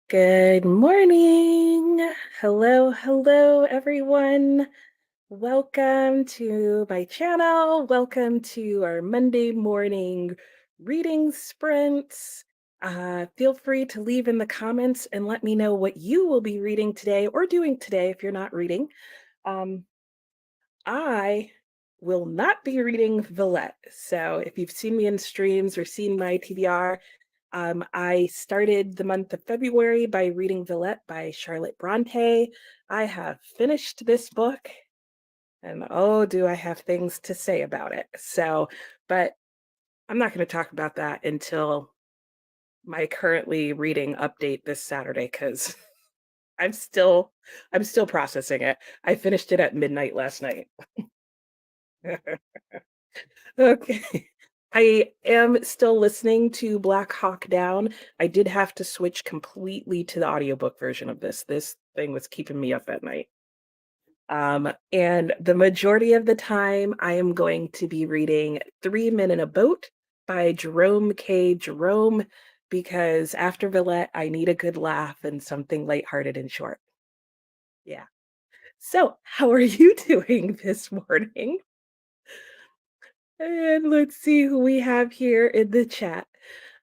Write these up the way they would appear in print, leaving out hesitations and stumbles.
Good morning. Hello, everyone. Welcome to my channel. Welcome to our Monday morning reading sprints. Feel free to leave in the comments and let me know what you will be reading today or doing today if you're not reading. Um, I will not be reading Villette. So if you've seen me in streams or seen my TBR, I started the month of February by reading Villette by Charlotte Bronte. I have finished this book, and oh, do I have things to say about it. But I'm not going to talk about that until my currently reading update this Saturday because I'm still I'm still processing it. I finished it at midnight last night. Okay. I am still listening to Black Hawk Down. I did have to switch completely to the audiobook version of this. This thing was keeping me up at night. And the majority of the time, I am going to be reading 3 Men in a Boat by Jerome K. Jerome, because after Villette, I need a good laugh and something lighthearted and short. Yeah. So, how are you doing this morning? And let's see who we have here in the chat.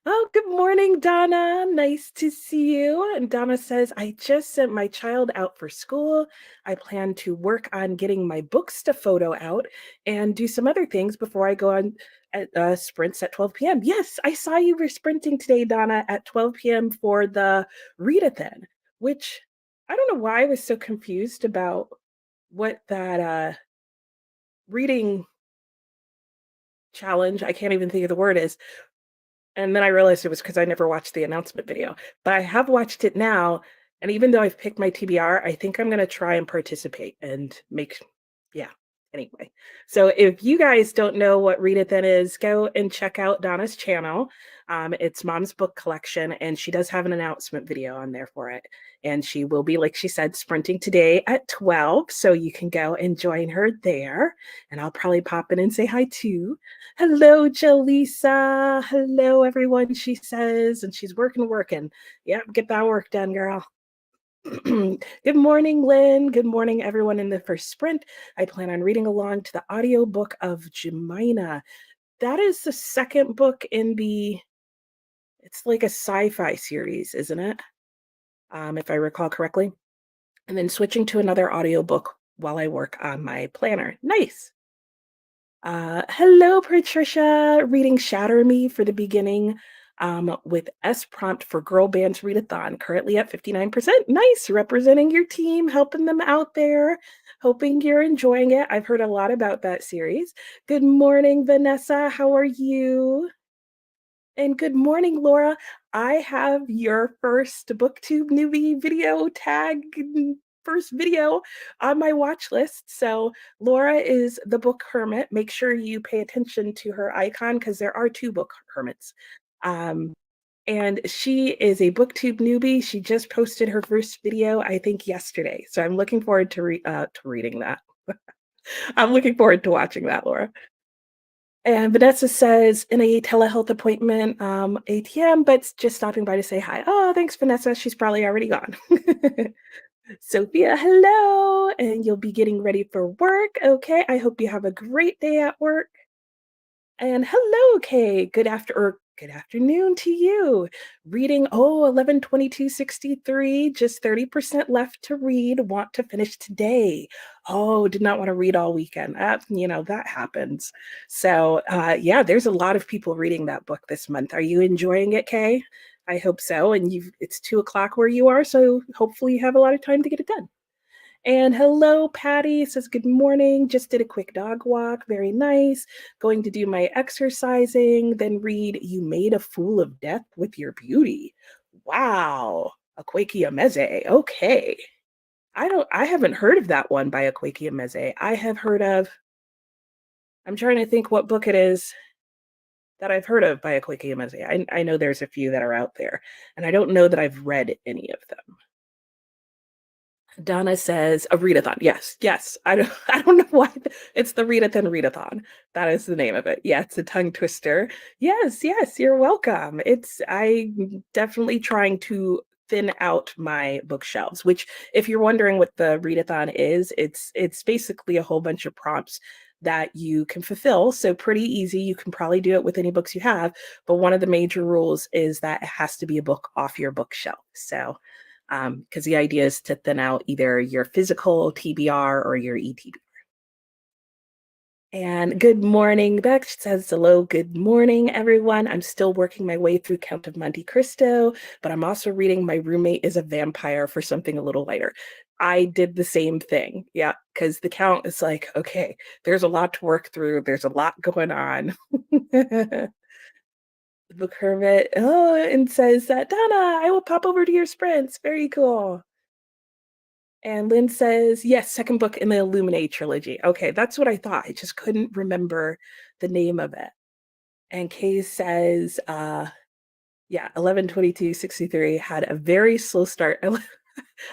Oh, good morning, Donna. Nice to see you. And Donna says, I just sent my child out for school. I plan to work on getting my books to photo out and do some other things before I go on at sprints at 12 p.m. Yes, I saw you were sprinting today, Donna, at 12 p.m. for the readathon, which I don't know why I was so confused about what that reading challenge, I can't even think of the word is. And then I realized it was because I never watched the announcement video. But I have watched it now, and even though I've picked my TBR, I think I'm gonna try and participate and yeah. Anyway, so if you guys don't know what Read It Then is, go and check out Donna's channel. It's Mom's Book Collection, and she does have an announcement video on there for it. And she will be, like she said, sprinting today at 12, so you can go and join her there. And I'll probably pop in and say hi too. Hello, Jaleesa. Hello, everyone, she says, and she's working. Yep, get that work done, girl. Good morning, Lynn. Good morning, everyone in the first sprint. I plan on reading along to the audiobook of Jemina. That is the second book in it's like a sci-fi series, isn't it? If I recall correctly. And then switching to another audiobook while I work on my planner. Nice. Hello, Patricia. Reading Shatter Me for the beginning with S prompt for Girl Band's Readathon, currently at 59%. Nice, representing your team, helping them out there. Hoping you're enjoying it. I've heard a lot about that series. Good morning, Vanessa. How are you? And good morning, Laura. I have your first BookTube newbie video tag, first video on my watch list. So Laura is the book hermit. Make sure you pay attention to her icon because there are two book hermits. And she is a BookTube newbie. She just posted her first video, I think, yesterday. So I'm looking forward to reading that. I'm looking forward to watching that, Laura. And Vanessa says in a telehealth appointment, ATM, but just stopping by to say hi. Oh, thanks, Vanessa. She's probably already gone. Sophia, hello. And you'll be getting ready for work. Okay. I hope you have a great day at work. And hello, Kay. Good afternoon to you. Reading 11/22/63, just 30% left to read. Want to finish today. Oh, did not want to read all weekend. That happens. So yeah, there's a lot of people reading that book this month. Are you enjoying it, Kay? I hope so. And it's 2 o'clock where you are, so hopefully you have a lot of time to get it done. And hello, Patty says, good morning. Just did a quick dog walk. Very nice. Going to do my exercising, then read You Made a Fool of Death with Your Beauty. Wow. Akwaeke Emeze. Okay. I haven't heard of that one by Akwaeke Emeze. I have heard of, I'm trying to think what book it is that I've heard of by Akwaeke Emeze. I know there's a few that are out there, and I don't know that I've read any of them. Donna says a readathon. Yes. I don't know why it's the readathon. That is the name of it. Yeah, it's a tongue twister. Yes, you're welcome. I'm definitely trying to thin out my bookshelves, which if you're wondering what the readathon is, it's basically a whole bunch of prompts that you can fulfill. So pretty easy. You can probably do it with any books you have, but one of the major rules is that it has to be a book off your bookshelf. So because the idea is to thin out either your physical TBR or your ETB. And good morning, Beck says hello. Good morning, everyone. I'm still working my way through Count of Monte Cristo, but I'm also reading My Roommate is a Vampire for something a little lighter. I did the same thing. Yeah, because the count is like, okay, there's a lot to work through. There's a lot going on. Book Hermit, oh, and says that Donna, I will pop over to your sprints. Very cool. And Lynn says, yes, second book in the Illuminae trilogy. Okay, that's what I thought. I just couldn't remember the name of it. And Kay says, yeah, 11/22/63 had a very slow start.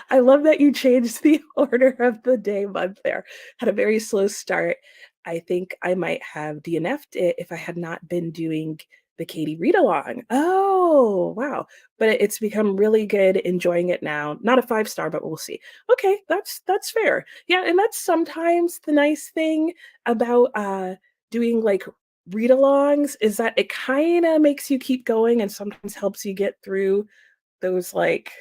I love that you changed the order of the day month there. Had a very slow start. I think I might have DNF'd it if I had not been doing the Katie read along. Oh, wow. But it's become really good, enjoying it now. Not a 5-star, but we'll see. Okay, that's fair. Yeah, and that's sometimes the nice thing about doing like read-alongs is that it kind of makes you keep going and sometimes helps you get through those like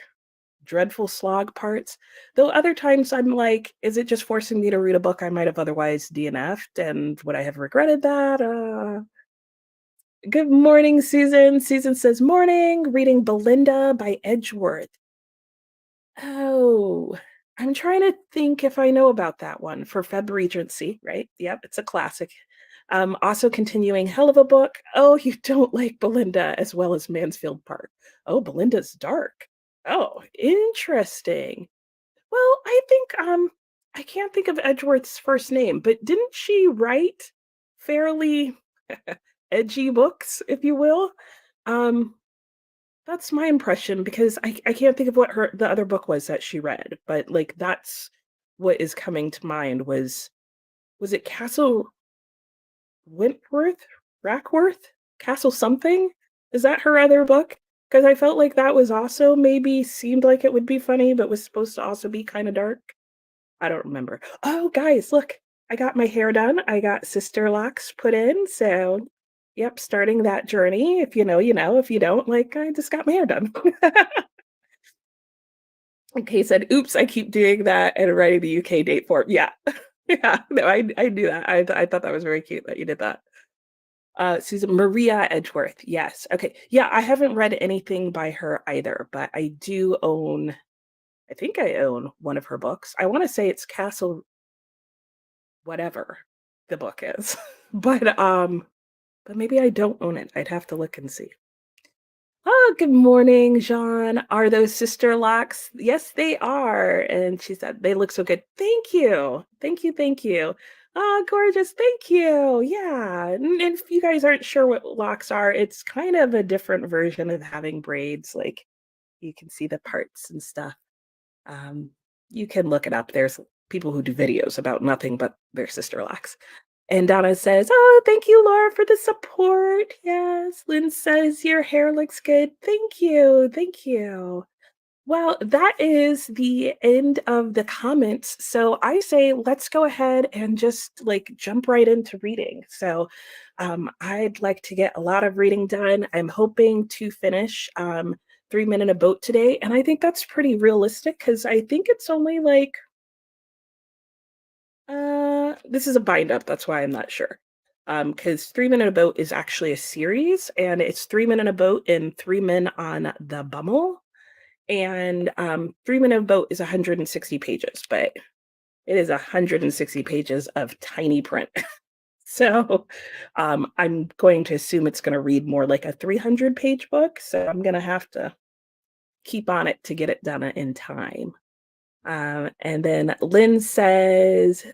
dreadful slog parts. Though other times I'm like, is it just forcing me to read a book I might have otherwise DNF'd? And would I have regretted that? Good morning, Susan. Susan says, morning, reading Belinda by Edgeworth. Oh, I'm trying to think if I know about that one for Feb Regency, right? Yep, it's a classic. Also continuing hell of a book. Oh, you don't like Belinda as well as Mansfield Park. Oh, Belinda's dark. Oh, interesting. Well, I think I can't think of Edgeworth's first name, but didn't she write fairly edgy books, if you will? Um, that's my impression because I can't think of what the other book was that she read, but like that's what is coming to mind was it Castle Wentworth? Rackworth? Castle something? Is that her other book? Because I felt like that was also maybe seemed like it would be funny, but was supposed to also be kind of dark. I don't remember. Oh, guys, look, I got my hair done. I got sister locks put in. So, yep, starting that journey. If you know, you know. If you don't, like, I just got my hair done. Okay, said, oops, I keep doing that and writing the UK date form. Yeah. Yeah, no, I knew that. I thought that was very cute that you did that. Susan Maria Edgeworth. Yes. Okay. Yeah, I haven't read anything by her either, but I think I own one of her books. I want to say it's Castle whatever the book is. But maybe I don't own it. I'd have to look and see. Oh, good morning, Jean. Are those sister locks? Yes, they are. And she said, they look so good. Thank you. Thank you. Thank you. Oh, gorgeous. Thank you. Yeah. And if you guys aren't sure what locks are, it's kind of a different version of having braids. Like you can see the parts and stuff. Um, you can look it up. There's people who do videos about nothing but their sister locks. And Donna says, oh, thank you, Laura, for the support. Yes. Lynn says, your hair looks good. Thank you. Thank you. Well, that is the end of the comments. So I say let's go ahead and just like jump right into reading. So I'd like to get a lot of reading done. I'm hoping to finish 3 Men in a Boat today. And I think that's pretty realistic because I think it's only like this is a bind up, that's why I'm not sure. Because 3 Men in a Boat is actually a series, and it's 3 Men in a Boat and 3 Men on the Bummel. And 3 Men in a Boat is 160 pages, but it is 160 pages of tiny print. So I'm going to assume it's going to read more like a 300-page book. So I'm going to have to keep on it to get it done in time. And then Lynn says,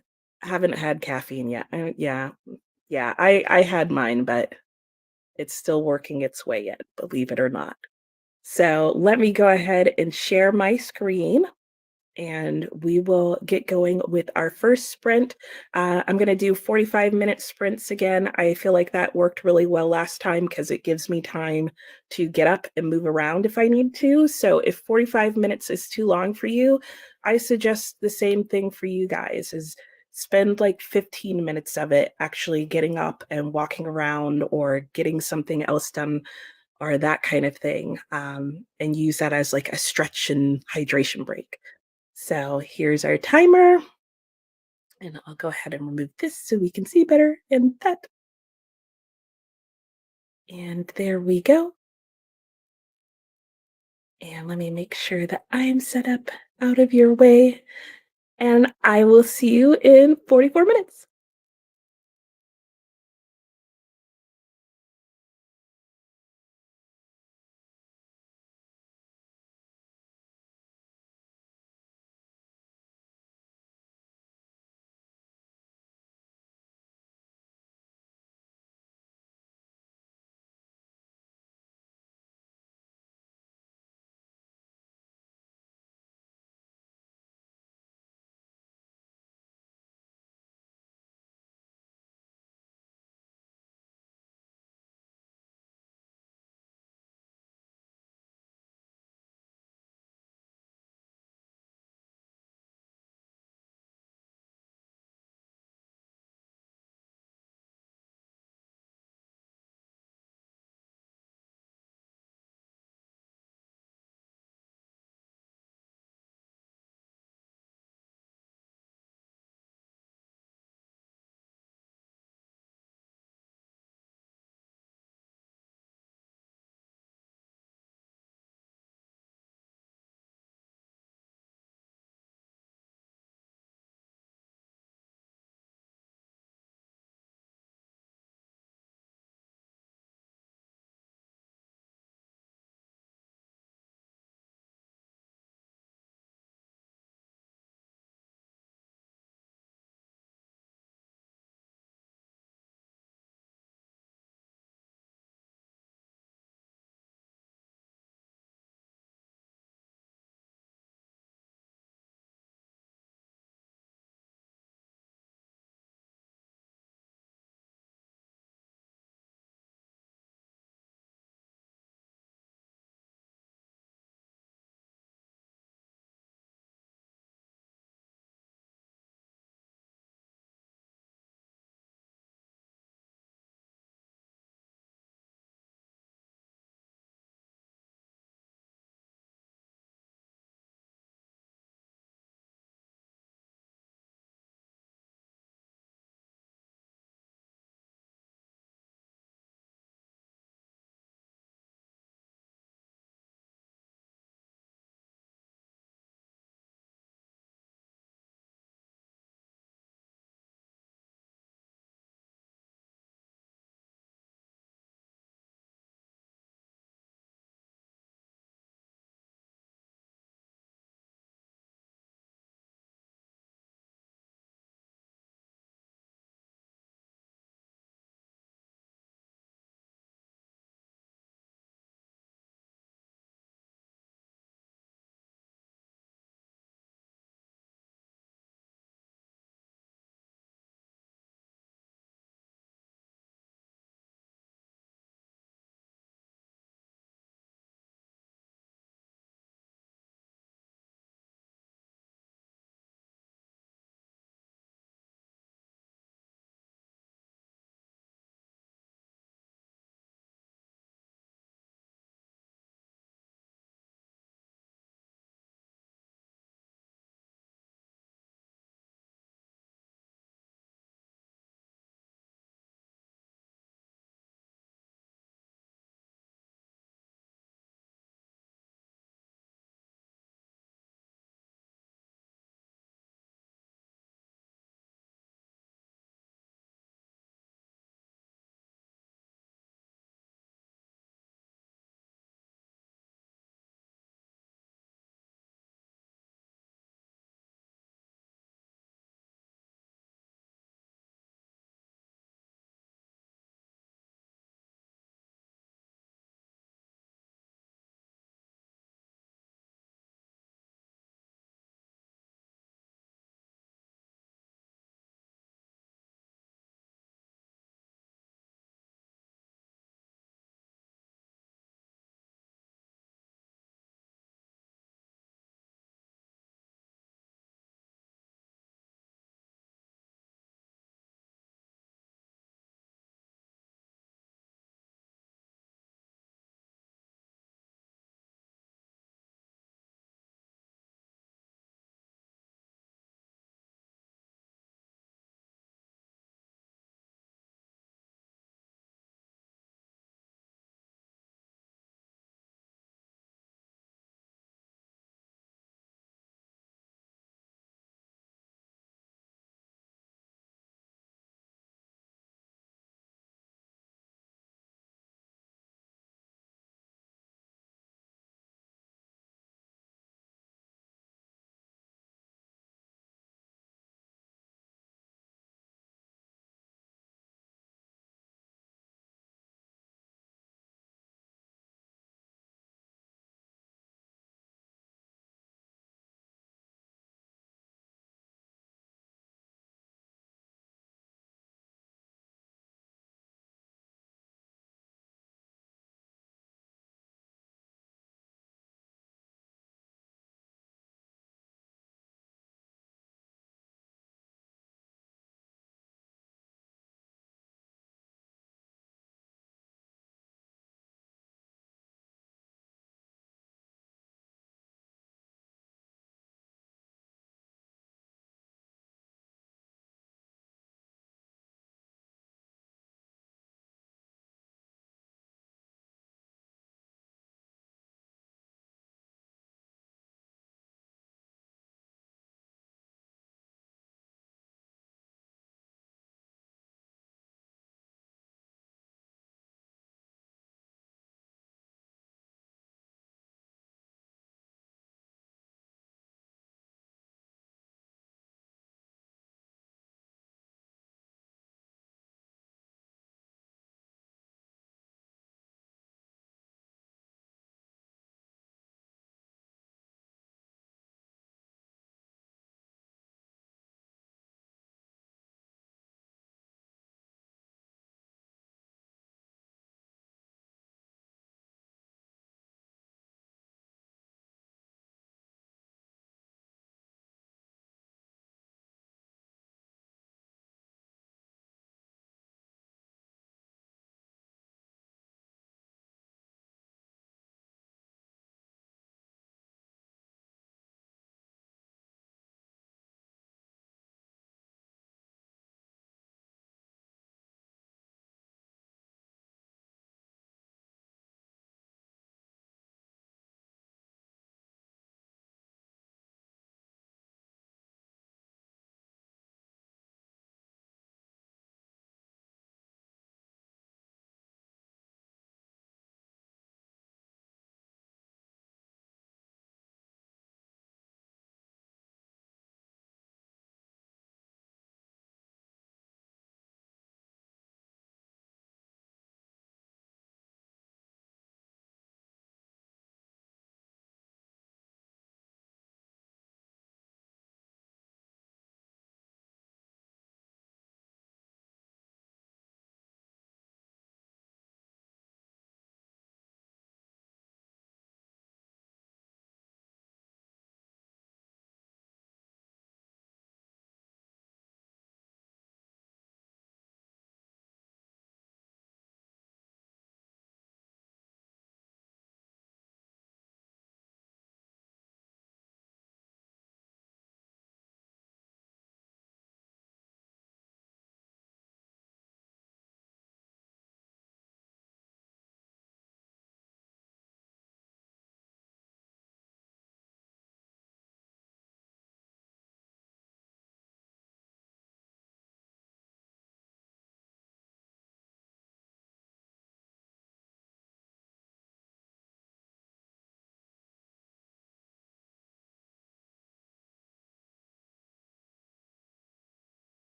haven't had caffeine yet. Yeah, I had mine, but it's still working its way in, believe it or not. So let me go ahead and share my screen. and we will get going with our first sprint. I'm going to do 45-minute sprints again. I feel like that worked really well last time because it gives me time to get up and move around if I need to. So if 45 minutes is too long for you, I suggest the same thing for you guys is spend like 15 minutes of it actually getting up and walking around or getting something else done or that kind of thing, and use that as like a stretch and hydration break. So here's our timer, and I'll go ahead and remove this so we can see better and that. And there we go. And let me make sure that I am set up out of your way. And I will see you in 44 minutes.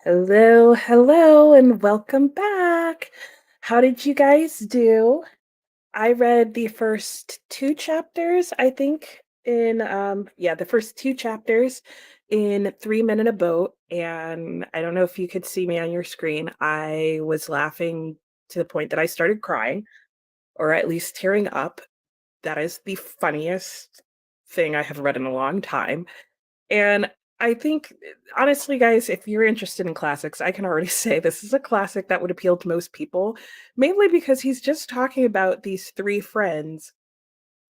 Hello, hello, and welcome back. How did you guys do? I read the first two chapters, I think, the first two chapters in 3 Men in a Boat. And I don't know if you could see me on your screen. I was laughing to the point that I started crying, or at least tearing up. That is the funniest thing I have read in a long time. And I think, honestly, guys, if you're interested in classics, I can already say this is a classic that would appeal to most people, mainly because he's just talking about these three friends,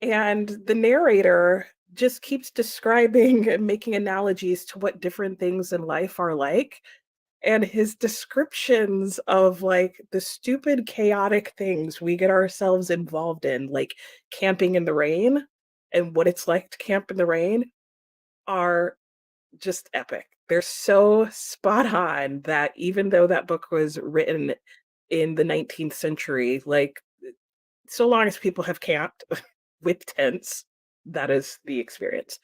and the narrator just keeps describing and making analogies to what different things in life are like. And his descriptions of like the stupid, chaotic things we get ourselves involved in, like camping in the rain and what it's like to camp in the rain, are just epic. They're so spot on that even though that book was written in the 19th century, like, so long as people have camped with tents, that is the experience.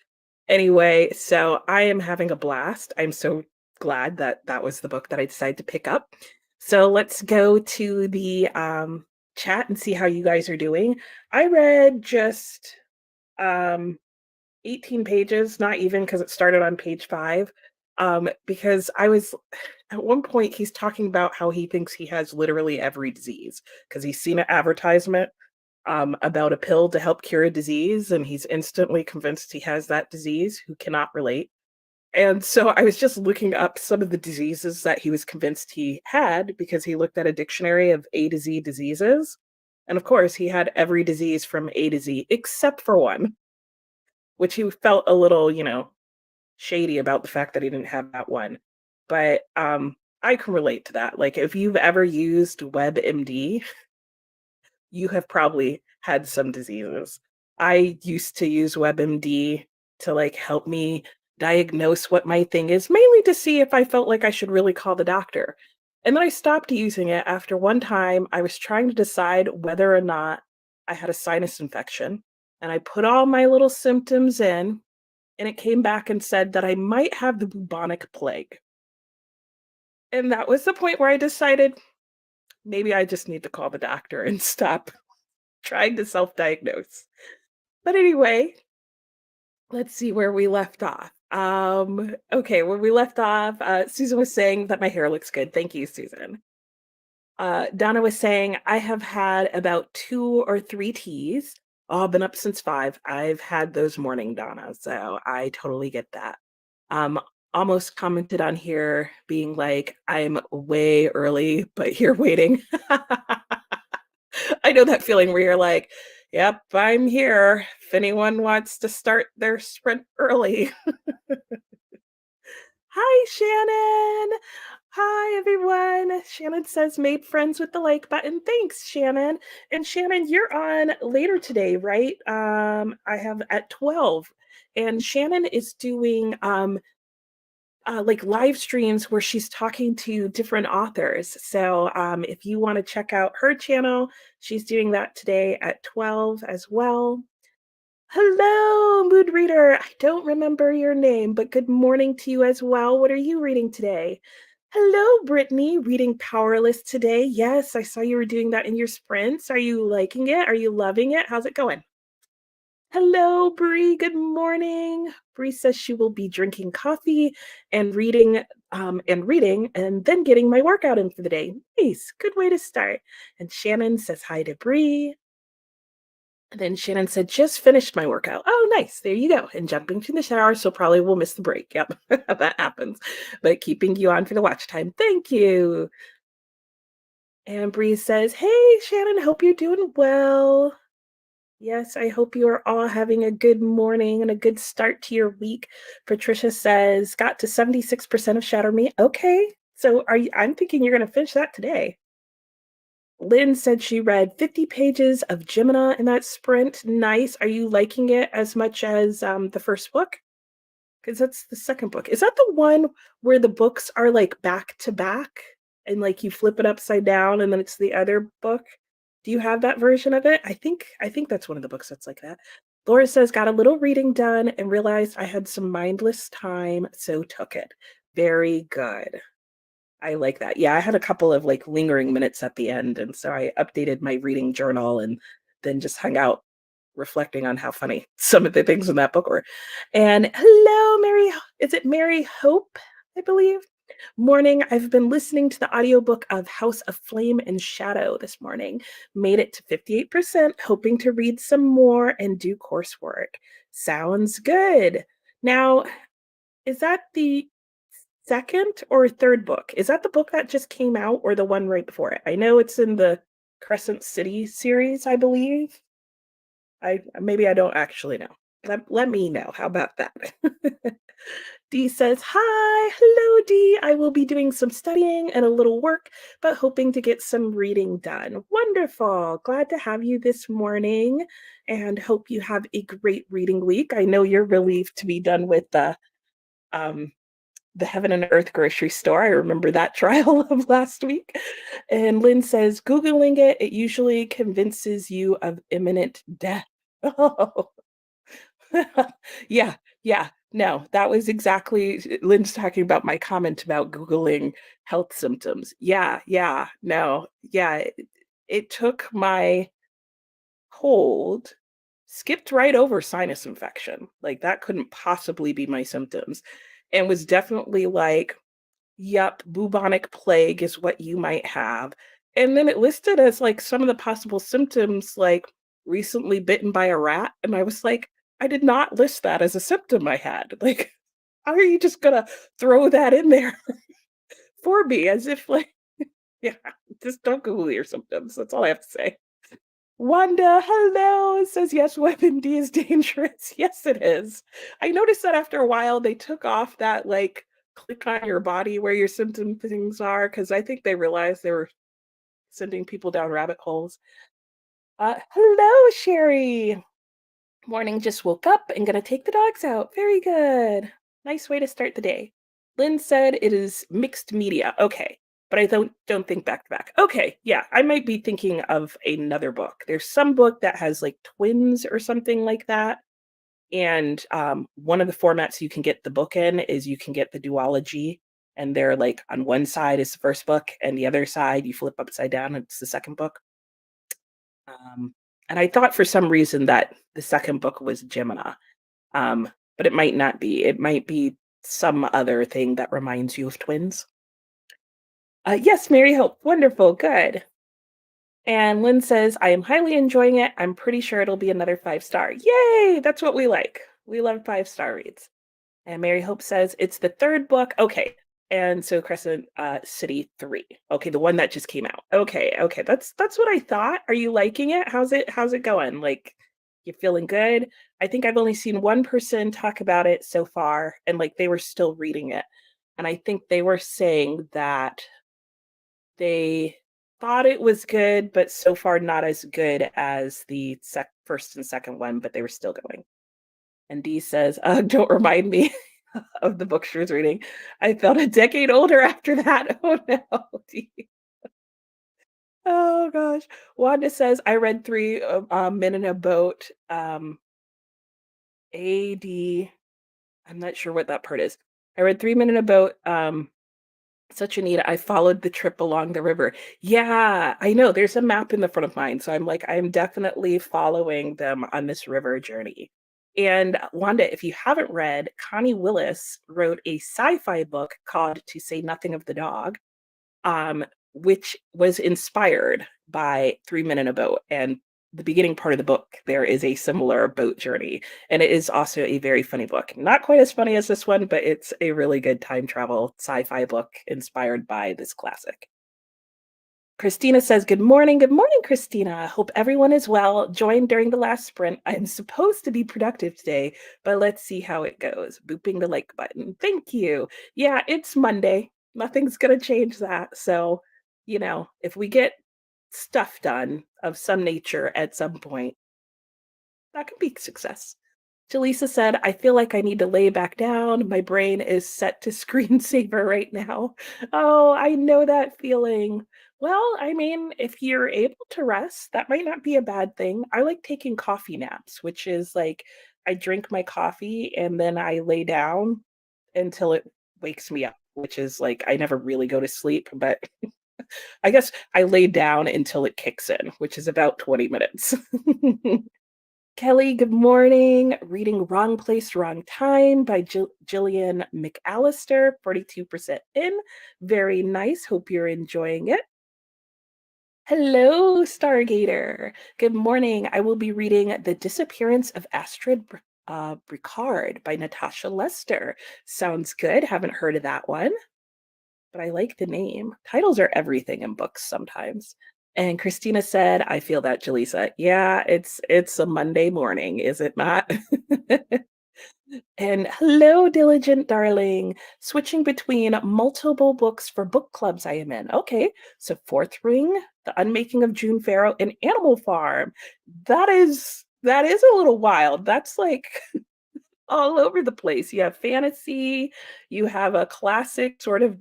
Anyway, so I am having a blast. I'm so glad that that was the book that I decided to pick up. So let's go to the chat and see how you guys are doing. I read just um 18 pages, not even because it started on page 5. Because I was at one point he's talking about how he thinks he has literally every disease because he's seen an advertisement about a pill to help cure a disease, and he's instantly convinced he has that disease, who cannot relate. And so I was just looking up some of the diseases that he was convinced he had because he looked at a dictionary of A to Z diseases. And of course, he had every disease from A to Z except for one, which he felt a little, shady about the fact that he didn't have that one. But I can relate to that. Like if you've ever used WebMD, you have probably had some diseases. I used to use WebMD to like help me diagnose what my thing is, mainly to see if I felt like I should really call the doctor. And then I stopped using it after one time I was trying to decide whether or not I had a sinus infection. And I put all my little symptoms in, and it came back and said that I might have the bubonic plague. And that was the point where I decided maybe I just need to call the doctor and stop trying to self-diagnose. But anyway, let's see where we left off. Okay, where we left off, Susan was saying that my hair looks good. Thank you, Susan. Donna was saying, I have had about 2 or 3 teas. Oh, I've been up since 5. I've had those morning Donna, so I totally get that. Um, Almost commented on here being like, I'm way early, but here waiting. I know that feeling where you're like, yep, I'm here. If anyone wants to start their sprint early. Hi, Shannon. Hi, everyone. Shannon says, made friends with the like button. Thanks, Shannon. And Shannon, you're on later today, right? I have at 12. And Shannon is doing like live streams where she's talking to different authors. So if you want to check out her channel, she's doing that today at 12 as well. Hello, Mood Reader. I don't remember your name, but good morning to you as well. What are you reading today? Hello, Brittany. Reading Powerless today. Yes, I saw you were doing that in your sprints. Are you liking it? Are you loving it? How's it going? Hello, Bree. Good morning. Bree says she will be drinking coffee and reading, and then getting my workout in for the day. Nice. Good way to start. And Shannon says hi to Bree. And then Shannon said, just finished my workout. Oh, nice. There you go. And jumping to the shower, so probably we'll miss the break. Yep, that happens. But keeping you on for the watch time. Thank you. And Bree says, hey, Shannon, hope you're doing well. Yes, I hope you are all having a good morning and a good start to your week. Patricia says, got to 76% of Shatter Me. Okay. So I'm thinking you're going to finish that today. Lynn said she read 50 pages of Gemina in that sprint. Nice. Are you liking it as much as the first book? Because that's the second book. Is that the one where the books are like back to back and like you flip it upside down and then it's the other book? Do you have that version of it? I think that's one of the books that's like that. Laura says, got a little reading done and realized I had some mindless time, so took it. Very good. I like that. Yeah, I had a couple of like lingering minutes at the end, and so I updated my reading journal and then just hung out reflecting on how funny some of the things in that book were. And hello, Mary. Is it Mary Hope? I believe. Morning. I've been listening to the audiobook of House of Flame and Shadow this morning. Made it to 58%, hoping to read some more and do coursework. Sounds good. Now, is that the second or third book? Is that the book that just came out or the one right before it? I know it's in the Crescent City series, I believe. I maybe I don't actually know. Let me know. How about that? Dee says, "Hi, hello Dee. I will be doing some studying and a little work, but hoping to get some reading done. Wonderful. Glad to have you this morning and hope you have a great reading week. I know you're relieved to be done with um the Heaven and Earth grocery store. I remember that trial of last week." And Lynn says, "Googling it, it usually convinces you of imminent death." Oh, yeah, yeah. No, that was exactly Lynn's talking about my comment about Googling health symptoms. Yeah, yeah, no, yeah. It took my cold, skipped right over sinus infection. Like that couldn't possibly be my symptoms. And was definitely like, yep, bubonic plague is what you might have. And then it listed as like some of the possible symptoms, like recently bitten by a rat. And I was like, I did not list that as a symptom I had. Like, how are you just gonna throw that in there for me as if like, yeah, just don't Google your symptoms. That's all I have to say. Wanda, hello, says yes, WebMD is dangerous. Yes, it is. I noticed that after a while they took off that like click on your body where your symptom things are because I think they realized they were sending people down rabbit holes. Hello, Sherry. Morning, just woke up and gonna take the dogs out. Very good. Nice way to start the day. Lynn said it is mixed media. Okay. But I don't think back to back. Okay, yeah, I might be thinking of another book. There's some book that has like twins or something like that. And one of the formats you can get the book in is you can get the duology, and they're like on one side is the first book, and the other side you flip upside down, and it's the second book. Um, and I thought for some reason that the second book was Gemini, but it might not be. It might be some other thing that reminds you of twins. Yes, Mary Hope. Wonderful. Good. And Lynn says, I am highly enjoying it. I'm pretty sure it'll be another 5 star. Yay! That's what we like. We love 5 star reads. And Mary Hope says, it's the third book. Okay. And so Crescent City 3. Okay, the one that just came out. Okay, okay. That's what I thought. Are you liking it? How's it going? Like you feeling good? I think I've only seen one person talk about it so far, and like they were still reading it. And I think they were saying that they thought it was good, but so far not as good as the first and second one, but they were still going. And Dee says, don't remind me of the book she was reading. I felt a decade older after that. Oh no, Dee. Oh gosh. Wanda says, I read 3 Men in a Boat. AD. I'm not sure what that part is. I read 3 Men in a Boat. Such a neat. I followed the trip along the river. Yeah, I know. There's a map in the front of mine. So I'm like, I'm definitely following them on this river journey. And Wanda, if you haven't read, Connie Willis wrote a sci-fi book called To Say Nothing of the Dog, um, which was inspired by 3 Men in a Boat. And the beginning part of the book, there is a similar boat journey. And it is also a very funny book. Not quite as funny as this one, but it's a really good time travel sci-fi book inspired by this classic. Christina says, good morning. Good morning, Christina. Hope everyone is well. Joined during the last sprint. I'm supposed to be productive today, but let's see how it goes. Booping the like button. Thank you. Yeah, it's Monday. Nothing's going to change that. So, if we get stuff done of some nature at some point, that could be success. Jaleesa said, I feel like I need to lay back down. My brain is set to screensaver right now. Oh, I know that feeling. Well, I mean, if you're able to rest, that might not be a bad thing. I like taking coffee naps, which is like I drink my coffee and then I lay down until it wakes me up. which is like I never really go to sleep, but I guess I lay down until it kicks in, which is about 20 minutes. Kelly, good morning. Reading Wrong Place, Wrong Time by Jillian McAllister, 42% in. Very nice. Hope you're enjoying it. Hello, Stargater. Good morning. I will be reading The Disappearance of Astrid Bricard by Natasha Lester. Sounds good. Haven't heard of that one, but I like the name. Titles are everything in books sometimes. And Christina said, I feel that, Jaleesa. Yeah, it's a Monday morning, is it not? And hello, diligent darling. Switching between multiple books for book clubs I am in. Okay, so Fourth Ring, The Unmaking of June Farrow, and Animal Farm. That is a little wild. That's like all over the place. You have fantasy, you have a classic sort of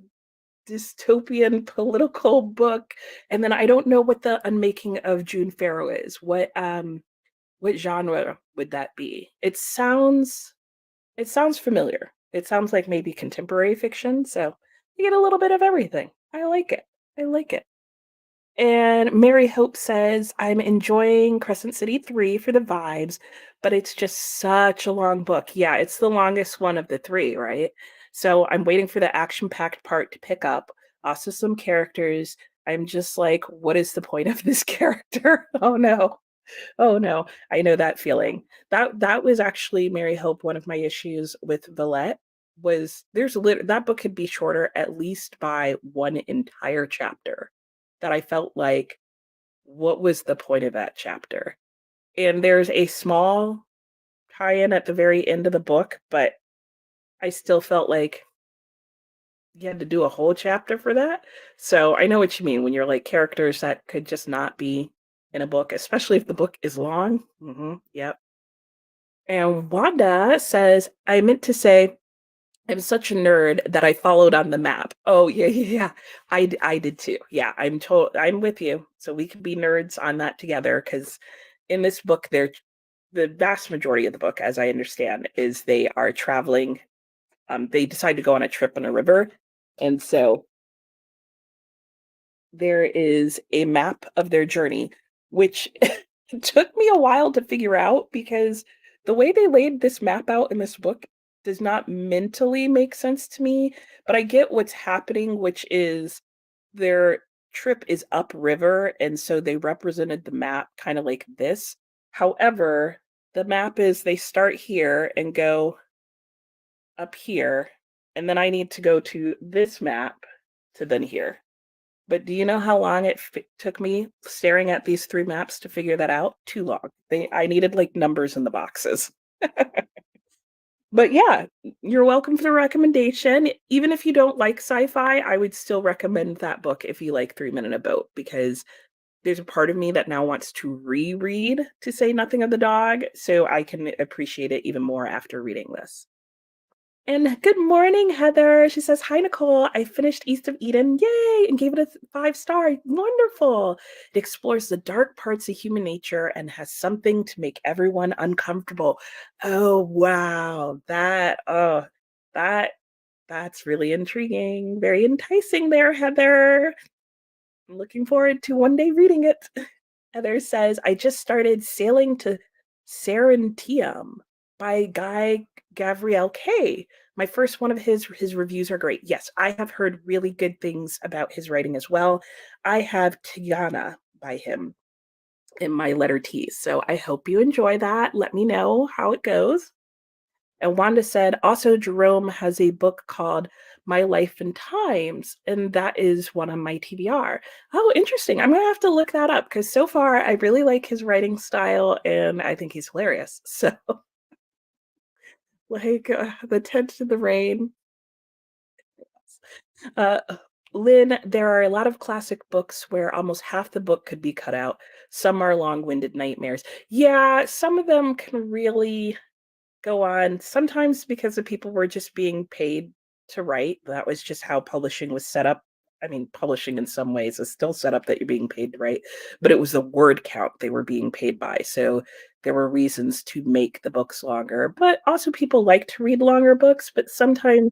dystopian political book, and then I don't know what The Unmaking of June Farrow is. What genre would that be? It sounds familiar. It sounds like maybe contemporary fiction, so you get a little bit of everything. I like it. I like it. And Mary Hope says, I'm enjoying Crescent City 3 for the vibes, but it's just such a long book. Yeah, it's the longest one of the three, right? So I'm waiting for the action-packed part to pick up. Also, some characters. I'm just like, what is the point of this character? Oh no. Oh no, I know that feeling. That was actually Mary Hope. One of my issues with Villette was that book could be shorter at least by one entire chapter. That I felt like, what was the point of that chapter? And there's a small tie-in at the very end of the book, but I still felt like you had to do a whole chapter for that. So I know what you mean when you're like characters that could just not be in a book, especially if the book is long. Yep. And Wanda says, I meant to say, I'm such a nerd that I followed on the map. Oh, yeah, yeah, yeah. I did too. Yeah, I'm with you. So we could be nerds on that together because in this book, the vast majority of the book, as I understand, is they are traveling. They decide to go on a trip on a river. And so there is a map of their journey, which took me a while to figure out because the way they laid this map out in this book does not mentally make sense to me. But I get what's happening, which is their trip is upriver. And so they represented the map kind of like this. However, the map is they start here and go up here. And then I need to go to this map to then here. But do you know how long it took me staring at these 3 maps to figure that out? Too long. I needed, like, numbers in the boxes. But yeah, you're welcome for the recommendation. Even if you don't like sci-fi, I would still recommend that book if you like 3 Men in a Boat, because there's a part of me that now wants to reread To Say Nothing of the Dog, so I can appreciate it even more after reading this. And good morning, Heather. She says, Hi, Nicole. I finished East of Eden. Yay! And gave it a 5 star. Wonderful. It explores the dark parts of human nature and has something to make everyone uncomfortable. Oh, wow. That, that's really intriguing. Very enticing there, Heather. I'm looking forward to one day reading it. Heather says, I just started Sailing to Serentium by Guy Gavriel K. My first one of his reviews are great. Yes, I have heard really good things about his writing as well. I have Tiana by him in my letter T. So I hope you enjoy that. Let me know how it goes. And Wanda said, also, Jerome has a book called My Life and Times, and that is one on my TBR. Oh, interesting. I'm going to have to look that up because so far I really like his writing style and I think he's hilarious. So, like, The Tent to the Rain. Uh, Lynn, there are a lot of classic books where almost half the book could be cut out. Some are long winded nightmares. Yeah, some of them can really go on, sometimes because the people were just being paid to write. That was just how publishing was set up. I mean, publishing in some ways is still set up that you're being paid to write, but it was the word count they were being paid by. So there were reasons to make the books longer, but also people like to read longer books, but sometimes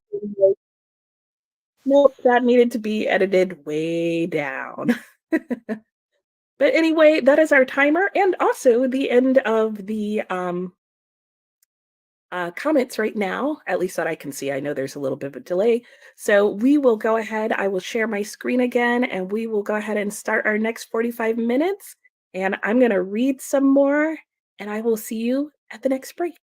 Nope, that needed to be edited way down. But anyway, that is our timer and also the end of the comments right now, at least that I can see. I know there's a little bit of a delay. So we will go ahead. I will share my screen again and we will go ahead and start our next 45 minutes. And I'm going to read some more and I will see you at the next break.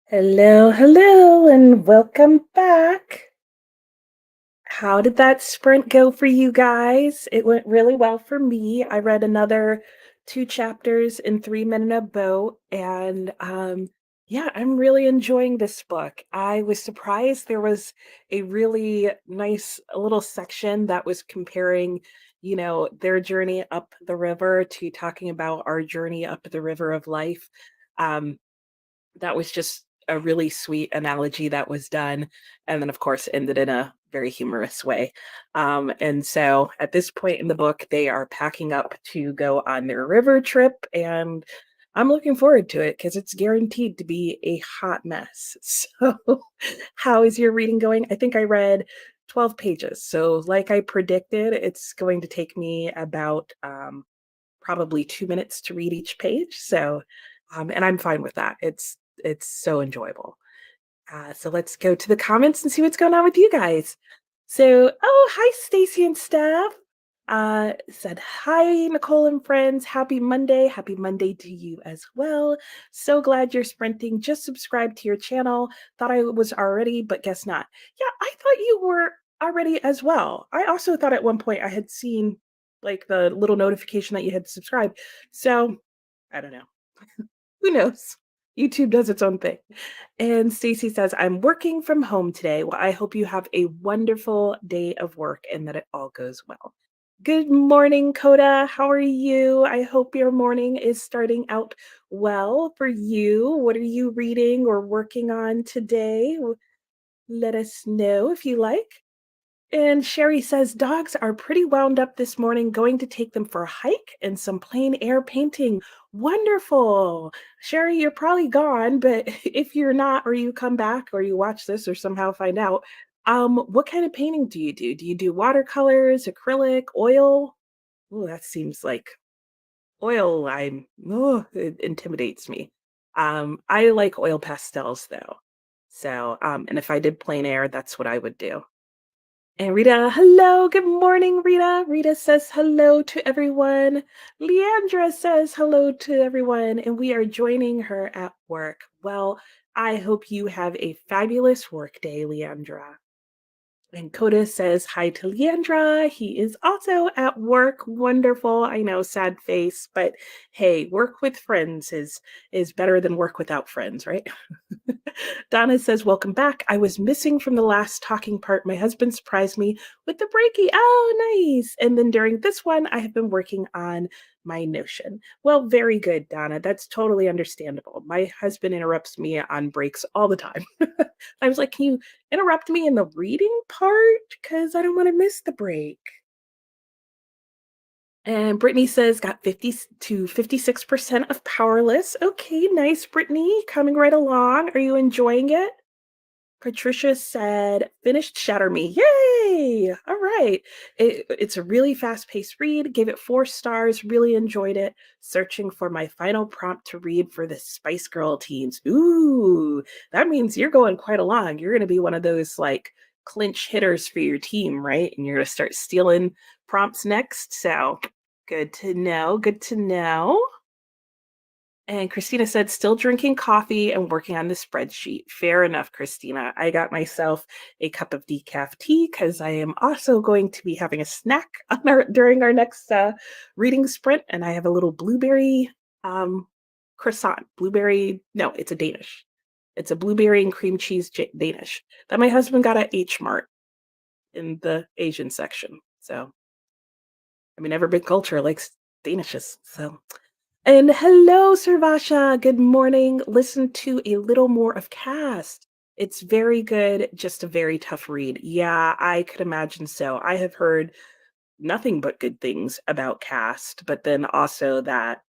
Hello, hello, and welcome back. How did that sprint go for you guys? It went really well for me. I read another 2 chapters in 3 Men in a Boat, and yeah, I'm really enjoying this book. I was surprised there was a really nice little section that was comparing, their journey up the river to talking about our journey up the river of life. Um, that was just a really sweet analogy that was done, and then, of course, ended in a very humorous way. And so at this point in the book, they are packing up to go on their river trip, and I'm looking forward to it because it's guaranteed to be a hot mess. So, how is your reading going? I think I read 12 pages. So, like I predicted, it's going to take me about probably 2 minutes to read each page. So, and I'm fine with that. It's so enjoyable. So let's go to the comments and see what's going on with you guys. So, oh, hi, Stacy and Steph. Said hi, Nicole and friends. Happy Monday. Happy Monday to you as well. So glad you're sprinting. Just subscribed to your channel. Thought I was already, but guess not. Yeah, I thought you were already as well. I also thought at one point I had seen like the little notification that you had subscribed. So I don't know. Who knows? YouTube does its own thing. And Stacy says, I'm working from home today. Well, I hope you have a wonderful day of work and that it all goes well. Good morning, Coda. How are you? I hope your morning is starting out well for you. What are you reading or working on today? Let us know if you like. And Sherry says, dogs are pretty wound up this morning, going to take them for a hike and some plein air painting. Wonderful. Sherry, you're probably gone, but if you're not, or you come back or you watch this or somehow find out, what kind of painting do you do? Do you do watercolors, acrylic, oil? Oh, that seems like oil. It intimidates me. I like oil pastels though. So, and if I did plein air, that's what I would do. And Rita, hello, good morning, Rita. Rita says hello to everyone. Leandra says hello to everyone, and we are joining her at work. Well, I hope you have a fabulous work day, Leandra. And Coda says hi to Leandra. He is also at work. Wonderful. I know, sad face, but hey, work with friends is better than work without friends, right? Donna says, welcome back. I was missing from the last talking part. My husband surprised me with the breaky. Oh, nice. And then during this one, I have been working on my Notion. Well, very good, Donna. That's totally understandable. My husband interrupts me on breaks all the time. I was like, can you interrupt me in the reading part? Because I don't want to miss the break. And Brittany says, got 50 to 56% of powerless. Okay, nice, Brittany. Coming right along. Are you enjoying it? Patricia said, finished Shatter Me. Yay! All right. It's a really fast paced read. Gave it 4 stars. Really enjoyed it. Searching for my final prompt to read for the Spice Girl teams. Ooh, that means you're going quite along. You're going to be one of those like clinch hitters for your team, right? And you're going to start stealing prompts next. So good to know. Good to know. And Christina said, still drinking coffee and working on the spreadsheet. Fair enough, Christina. I got myself a cup of decaf tea because I am also going to be having a snack during our next reading sprint. And I have a little blueberry croissant. Blueberry, no, it's a Danish. It's a blueberry and cream cheese Danish that my husband got at H Mart in the Asian section. So, I mean, every big culture likes Danishes. So, and hello, Sarvasha. Good morning. Listen to a little more of Cast. It's very good, just a very tough read. Yeah, I could imagine so. I have heard nothing but good things about Cast, but then also that,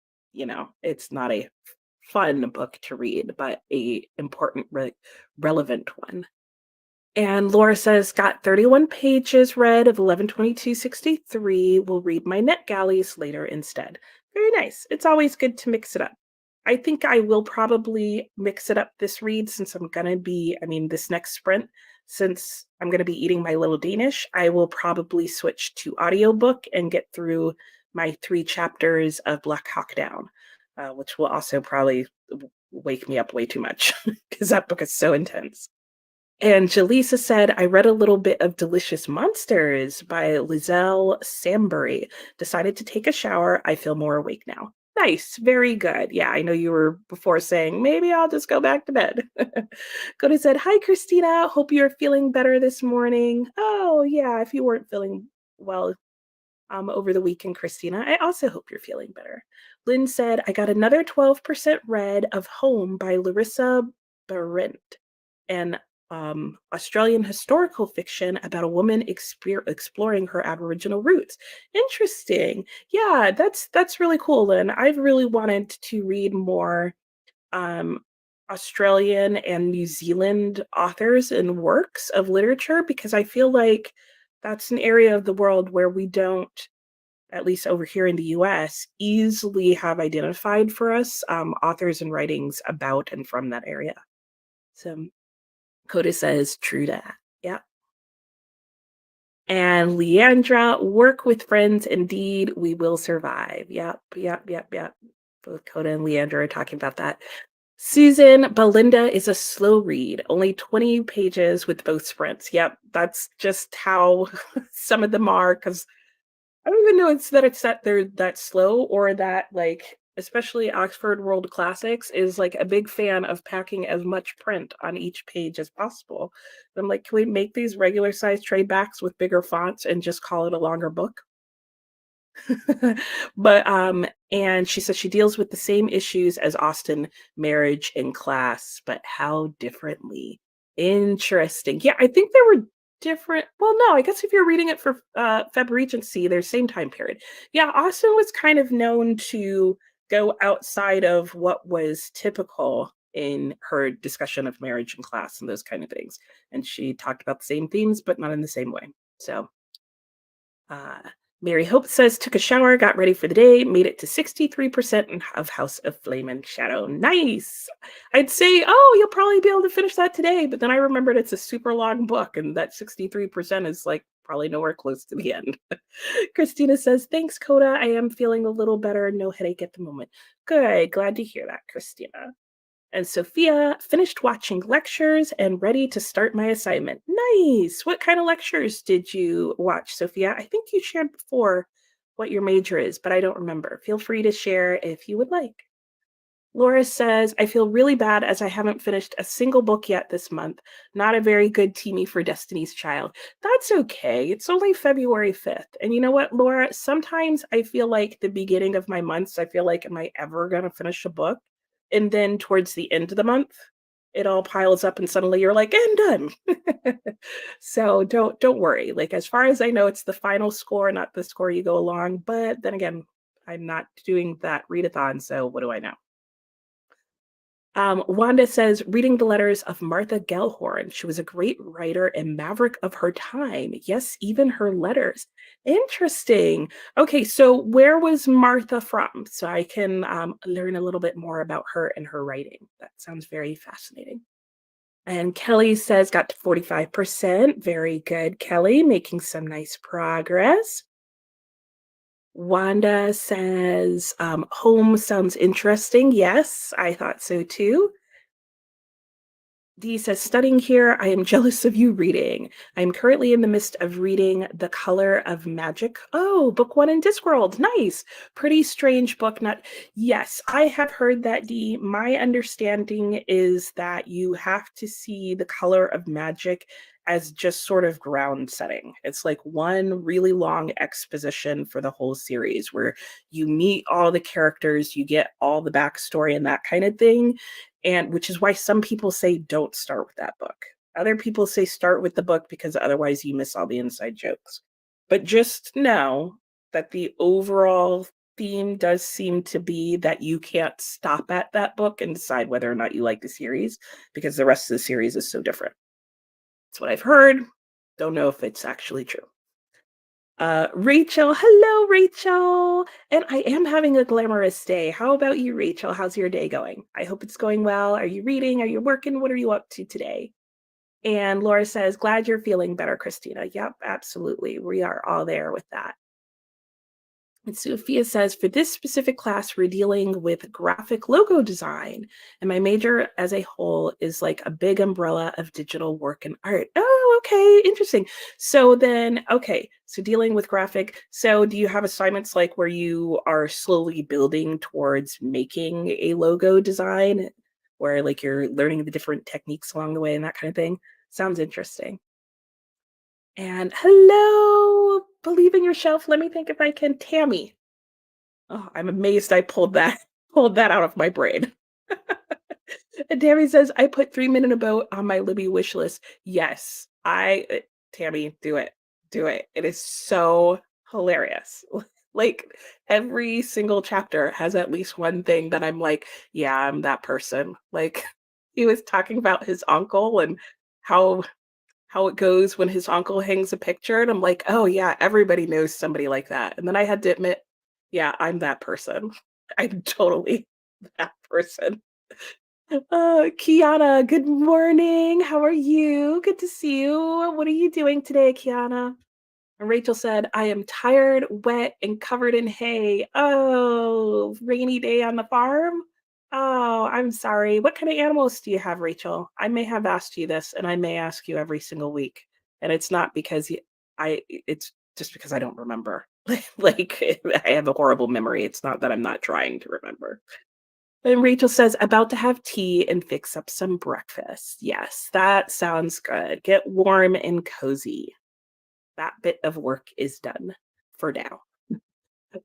it's not a fun book to read, but a important, relevant one. And Laura says, got 31 pages read of 11/22/63. Will read my NetGalleys later instead. Very nice. It's always good to mix it up. I think I will probably mix it up this read since I'm going to be, this next sprint, since I'm going to be eating my little Danish, I will probably switch to audiobook and get through my 3 chapters of Black Hawk Down, which will also probably wake me up way too much because that book is so intense. And Jaleesa said, I read a little bit of Delicious Monsters by Lizelle Sambury. Decided to take a shower. I feel more awake now. Nice. Very good. Yeah, I know you were before saying, maybe I'll just go back to bed. Coda said, Hi, Christina. Hope you're feeling better this morning. Oh, yeah. If you weren't feeling well over the weekend, Christina, I also hope you're feeling better. Lynn said, I got another 12% read of Home by Larissa Berendt, an Australian historical fiction about a woman exploring her Aboriginal roots. Interesting. Yeah, that's really cool, Lynn. I've really wanted to read more um, Australian and New Zealand authors and works of literature because I feel like that's an area of the world where we don't, at least over here in the US, easily have identified for us authors and writings about and from that area. So Coda says, true that. Yeah. And Leandra, work with friends. Indeed, we will survive. Yep, yep, yep, yep. Both Coda and Leandra are talking about that. Susan, Belinda is a slow read, only 20 pages with both sprints. Yep, that's just how some of them are because I don't even know it's that they're that slow or that like especially Oxford World Classics is like a big fan of packing as much print on each page as possible. I'm like, can we make these regular size trade backs with bigger fonts and just call it a longer book? But and she says she deals with the same issues as Austen, marriage and class, but how differently. Interesting. Yeah, I think there were different. Well, no, I guess if you're reading it for Feb Regency, their same time period. Yeah, Austen was kind of known to go outside of what was typical in her discussion of marriage and class and those kind of things. And she talked about the same themes, but not in the same way. So uh, Mary Hope says, took a shower, got ready for the day, made it to 63% of House of Flame and Shadow. Nice. I'd say, oh, you'll probably be able to finish that today. But then I remembered it's a super long book, and that 63% is like probably nowhere close to the end. Christina says, thanks, Coda. I am feeling a little better. No headache at the moment. Good. Glad to hear that, Christina. And Sophia finished watching lectures and ready to start my assignment. Nice. What kind of lectures did you watch, Sophia? I think you shared before what your major is, but I don't remember. Feel free to share if you would like. Laura says, I feel really bad as I haven't finished a single book yet this month. Not a very good teamy for Destiny's Child. That's okay. It's only February 5th. And you know what, Laura? Sometimes I feel like the beginning of my months, I feel like, am I ever going to finish a book? And then towards the end of the month, it all piles up and suddenly you're like, and done. So don't worry. Like as far as I know, it's the final score, not the score you go along. But then again, I'm not doing that readathon, so what do I know? Wanda says, reading the letters of Martha Gellhorn. She was a great writer and maverick of her time. Yes, even her letters. Interesting. Okay, so where was Martha from? So I can learn a little bit more about her and her writing. That sounds very fascinating. And Kelly says, got to 45%. Very good, Kelly, making some nice progress. Wanda says, home sounds interesting. Yes, I thought so too. Dee says, studying here, I am jealous of you reading. I am currently in the midst of reading The Color of Magic. Oh, book one in Discworld. Nice. Pretty strange book. Not, yes, I have heard that, Dee. My understanding is that you have to see The Color of Magic as just sort of ground setting. It's like one really long exposition for the whole series where you meet all the characters, you get all the backstory and that kind of thing, and which is why some people say don't start with that book. Other people say start with the book because otherwise you miss all the inside jokes. But just know that the overall theme does seem to be that you can't stop at that book and decide whether or not you like the series because the rest of the series is so different. That's what I've heard. Don't know if it's actually true. Rachel, hello, Rachel. And I am having a glamorous day. How about you, Rachel? How's your day going? I hope it's going well. Are you reading? Are you working? What are you up to today? And Laura says, glad you're feeling better, Christina. Yep, absolutely. We are all there with that. And Sophia says, for this specific class, we're dealing with graphic logo design. And my major as a whole is like a big umbrella of digital work and art. Oh, okay. Interesting. So then, okay. So dealing with graphic. So do you have assignments like where you are slowly building towards making a logo design where like you're learning the different techniques along the way and that kind of thing? Sounds interesting. And hello, believe in yourself. Let me think if I can. Tammy. Oh, I'm amazed I pulled that out of my brain. And Tammy says, "I put 3 Men in a Boat on my Libby wish list." Yes, Tammy, do it. Do it. It is so hilarious. Like, every single chapter has at least one thing that I'm like, "Yeah, I'm that person." Like, he was talking about his uncle and how how it goes when his uncle hangs a picture, and I'm like, "Oh, yeah, everybody knows somebody like that." And then I had to admit, yeah, I'm that person. I'm totally that person. Kiana, good morning. How are you? Good to see you. What are you doing today, Kiana? And Rachel said, I am tired, wet, and covered in hay. Oh, rainy day on the farm? Oh, I'm sorry. What kind of animals do you have, Rachel? I may have asked you this, and I may ask you every single week. And it's not because it's just because I don't remember. Like, I have a horrible memory. It's not that I'm not trying to remember. And Rachel says, about to have tea and fix up some breakfast. Yes, that sounds good. Get warm and cozy. That bit of work is done for now.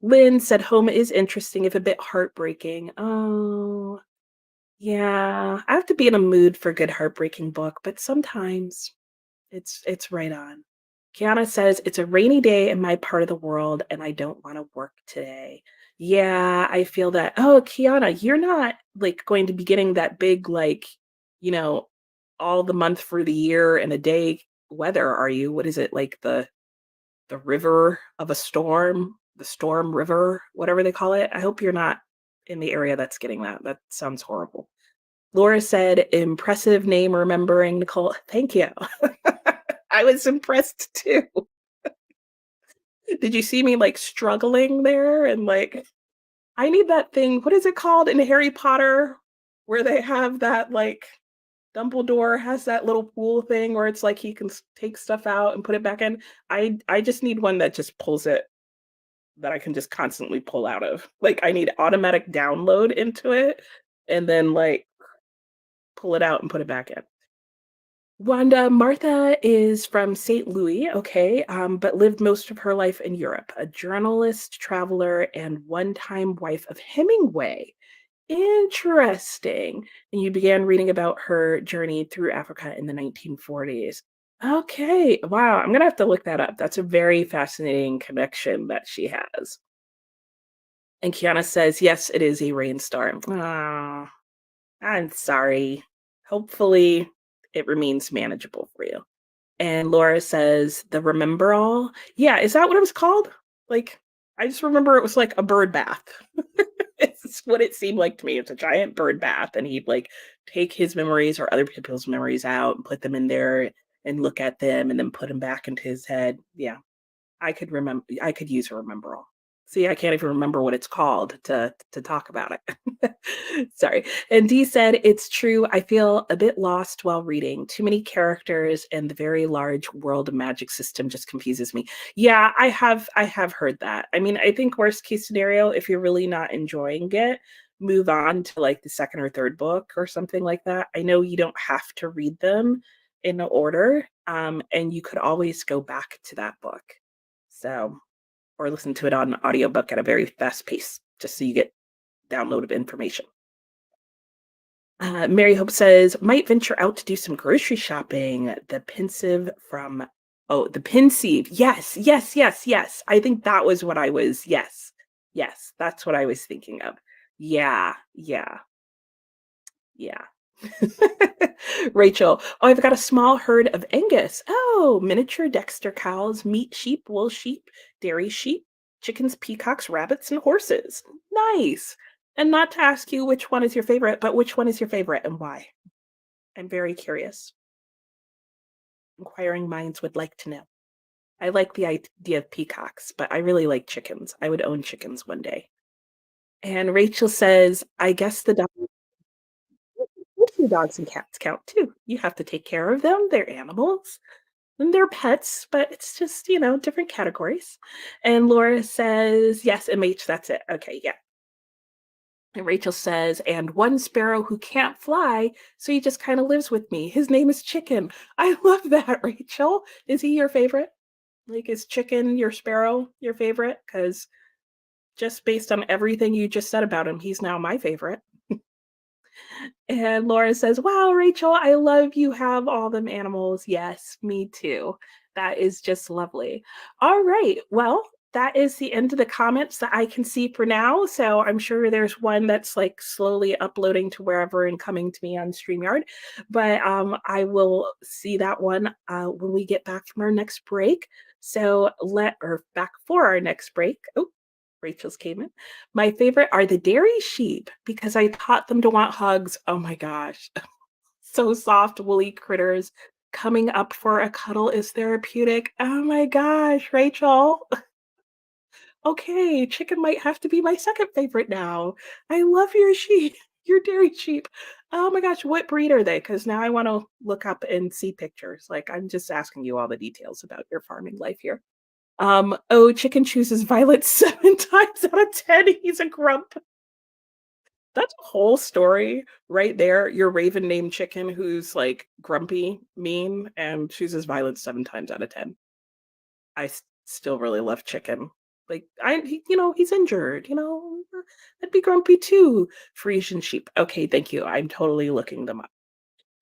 Lynn said home is interesting, if a bit heartbreaking. Oh, yeah. I have to be in a mood for a good heartbreaking book, but sometimes it's right on. Kiana says it's a rainy day in my part of the world and I don't want to work today. Yeah, I feel that. Oh, Kiana, you're not like going to be getting that big like, you know, all the month for the year and a day weather, are you? What is it? Like the river of a storm, the storm river, whatever they call it. I hope you're not in the area that's getting that. That sounds horrible. Laura said, impressive name remembering, Nicole. Thank you. I was impressed too. Did you see me like struggling there and like I need that thing. What is it called in Harry Potter where they have that like Dumbledore has that little pool thing where it's like he can take stuff out and put it back in. I just need one that just pulls it that I can just constantly pull out of. Like I need automatic download into it and then like pull it out and put it back in. Wanda Martha is from St. Louis, okay, but lived most of her life in Europe. A journalist, traveler, and one-time wife of Hemingway. Interesting. And you began reading about her journey through Africa in the 1940s. Okay, wow, I'm gonna have to look that up. That's a very fascinating connection that she has. And Kiana says, yes, it is a rainstorm. Oh, I'm sorry. Hopefully, it remains manageable for you. And Laura says, the Remember All. Yeah, is that what it was called? Like, I just remember it was like a bird bath. It's what it seemed like to me. It's a giant bird bath, and he'd like take his memories or other people's memories out and put them in there and look at them and then put them back into his head. Yeah, I could use a Remember All. See, I can't even remember what it's called to talk about it. Sorry. And Dee said, it's true. I feel a bit lost while reading. Too many characters and the very large world magic system just confuses me. Yeah, I have heard that. I mean, I think worst case scenario, if you're really not enjoying it, move on to like the second or third book or something like that. I know you don't have to read them in order, and you could always go back to that book. So, or listen to it on audiobook at a very fast pace, just so you get download of information. Mary Hope says, might venture out to do some grocery shopping. The pensive from, oh, the pensieve. Yes, yes, yes, yes. I think that was what I was. Yes, yes, that's what I was thinking of. Yeah, yeah, yeah. Rachel, oh, I've got a small herd of Angus. Oh, miniature Dexter cows, meat sheep, wool sheep, dairy sheep, chickens, peacocks, rabbits, and horses. Nice. And not to ask you which one is your favorite, but which one is your favorite and why? I'm very curious. Inquiring minds would like to know. I like the idea of peacocks, but I really like chickens. I would own chickens one day. And Rachel says, I guess your dogs and cats count too. You have to take care of them. They're animals and they're pets, but it's just, different categories. And Laura says, yes, MH, that's it. Okay, yeah. And Rachel says, and one sparrow who can't fly, so he just kind of lives with me. His name is Chicken. I love that, Rachel. Is he your favorite? Like, is Chicken your sparrow your favorite? Because just based on everything you just said about him, he's now my favorite. And Laura says, wow, Rachel, I love you have all them animals. Yes, me too. That is just lovely. All right. Well, that is the end of the comments that I can see for now. So I'm sure there's one that's like slowly uploading to wherever and coming to me on StreamYard. But I will see that one when we get back from our next break. So back for our next break. Oh, Rachel's came in. My favorite are the dairy sheep because I taught them to want hugs. Oh my gosh. So soft, woolly critters. Coming up for a cuddle is therapeutic. Oh my gosh, Rachel. Okay, chicken might have to be my second favorite now. I love your sheep, your dairy sheep. Oh my gosh, what breed are they? Because now I want to look up and see pictures. Like, I'm just asking you all the details about your farming life here. Oh, chicken chooses violet 7 times out of 10. He's a grump. That's a whole story right there. Your raven named Chicken who's like grumpy, mean, and chooses violence 7 times out of 10. Still really love Chicken. Like he's injured. I'd be grumpy too. Frisian sheep. Okay, thank you. I'm totally looking them up.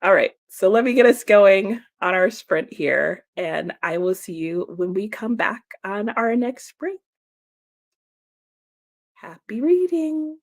All right, so let me get us going on our sprint here, and I will see you when we come back on our next sprint. Happy reading.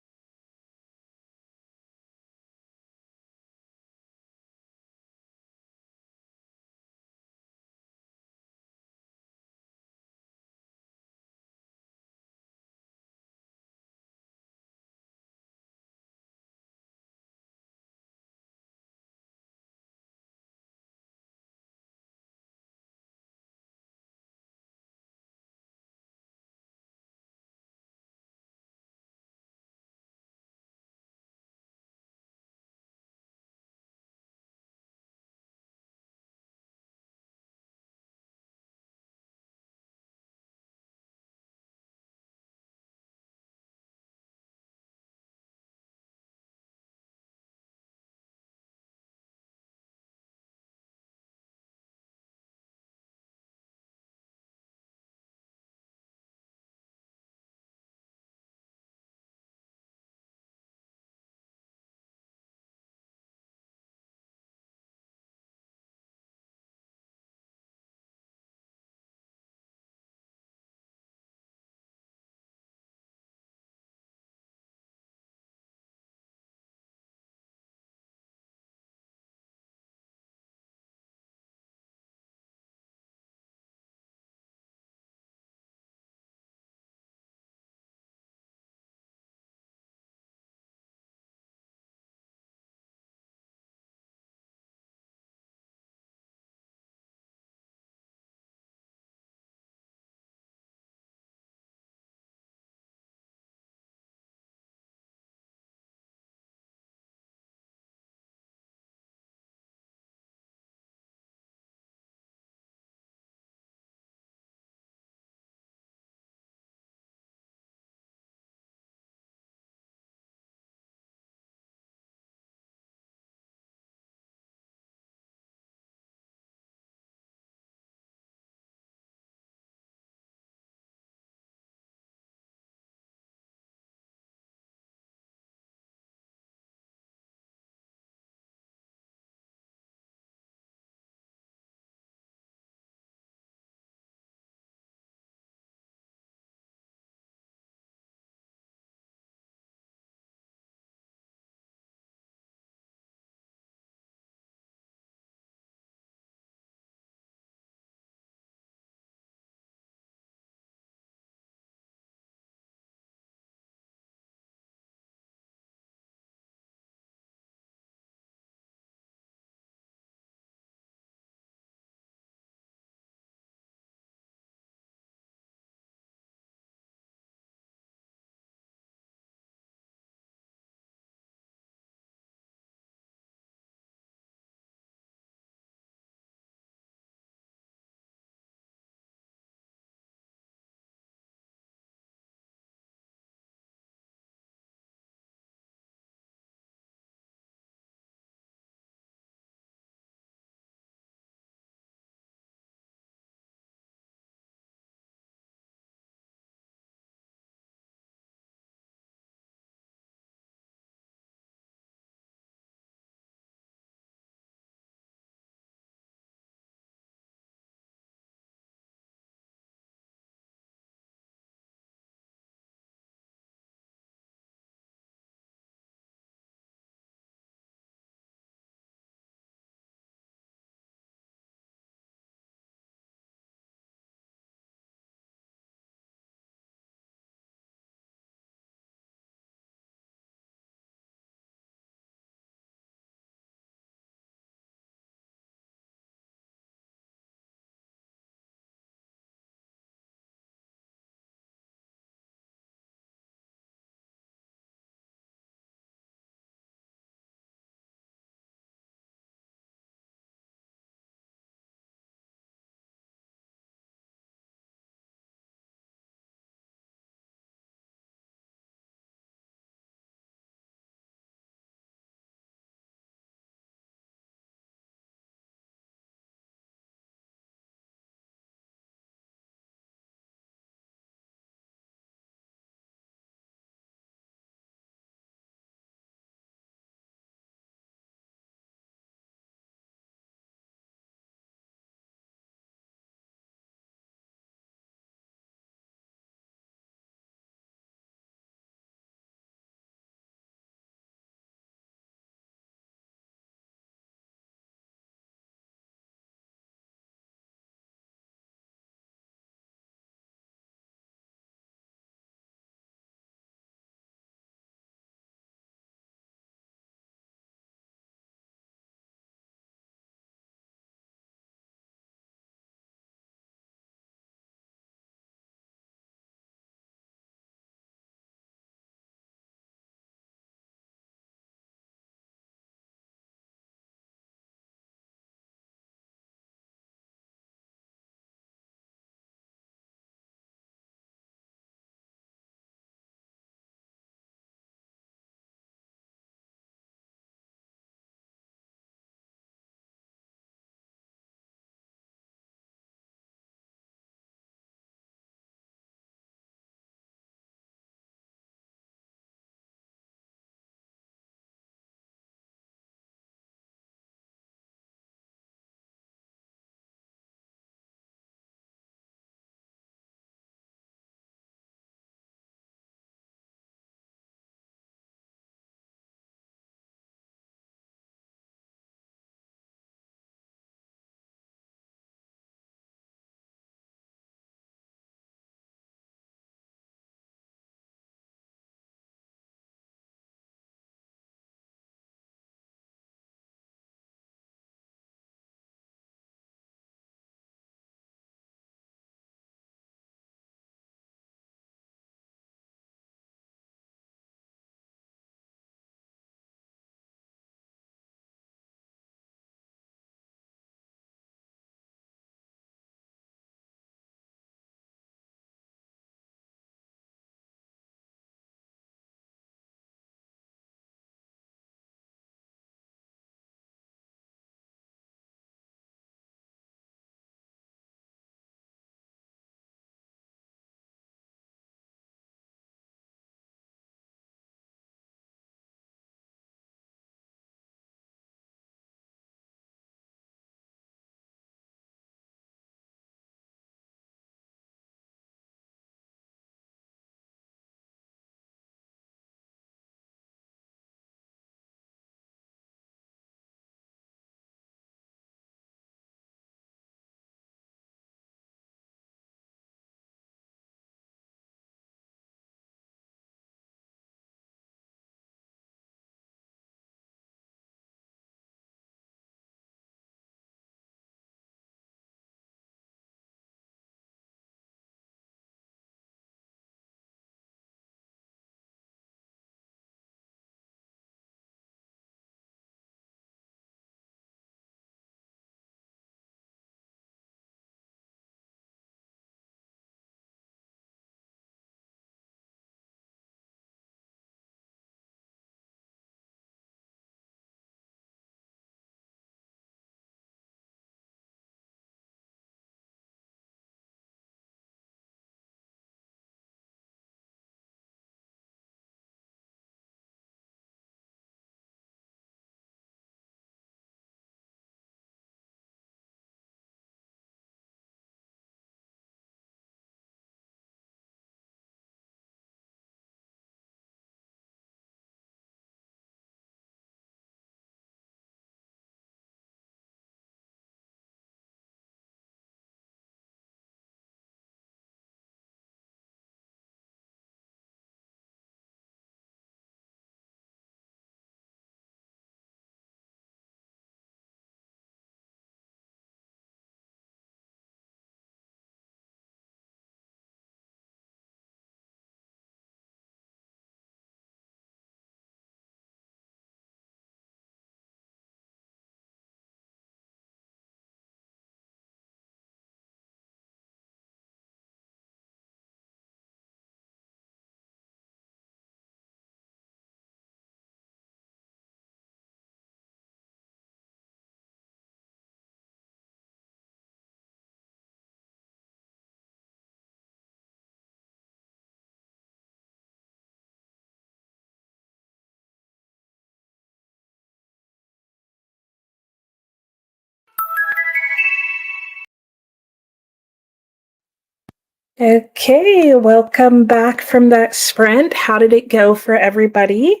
Okay, welcome back from that sprint. How did it go for everybody?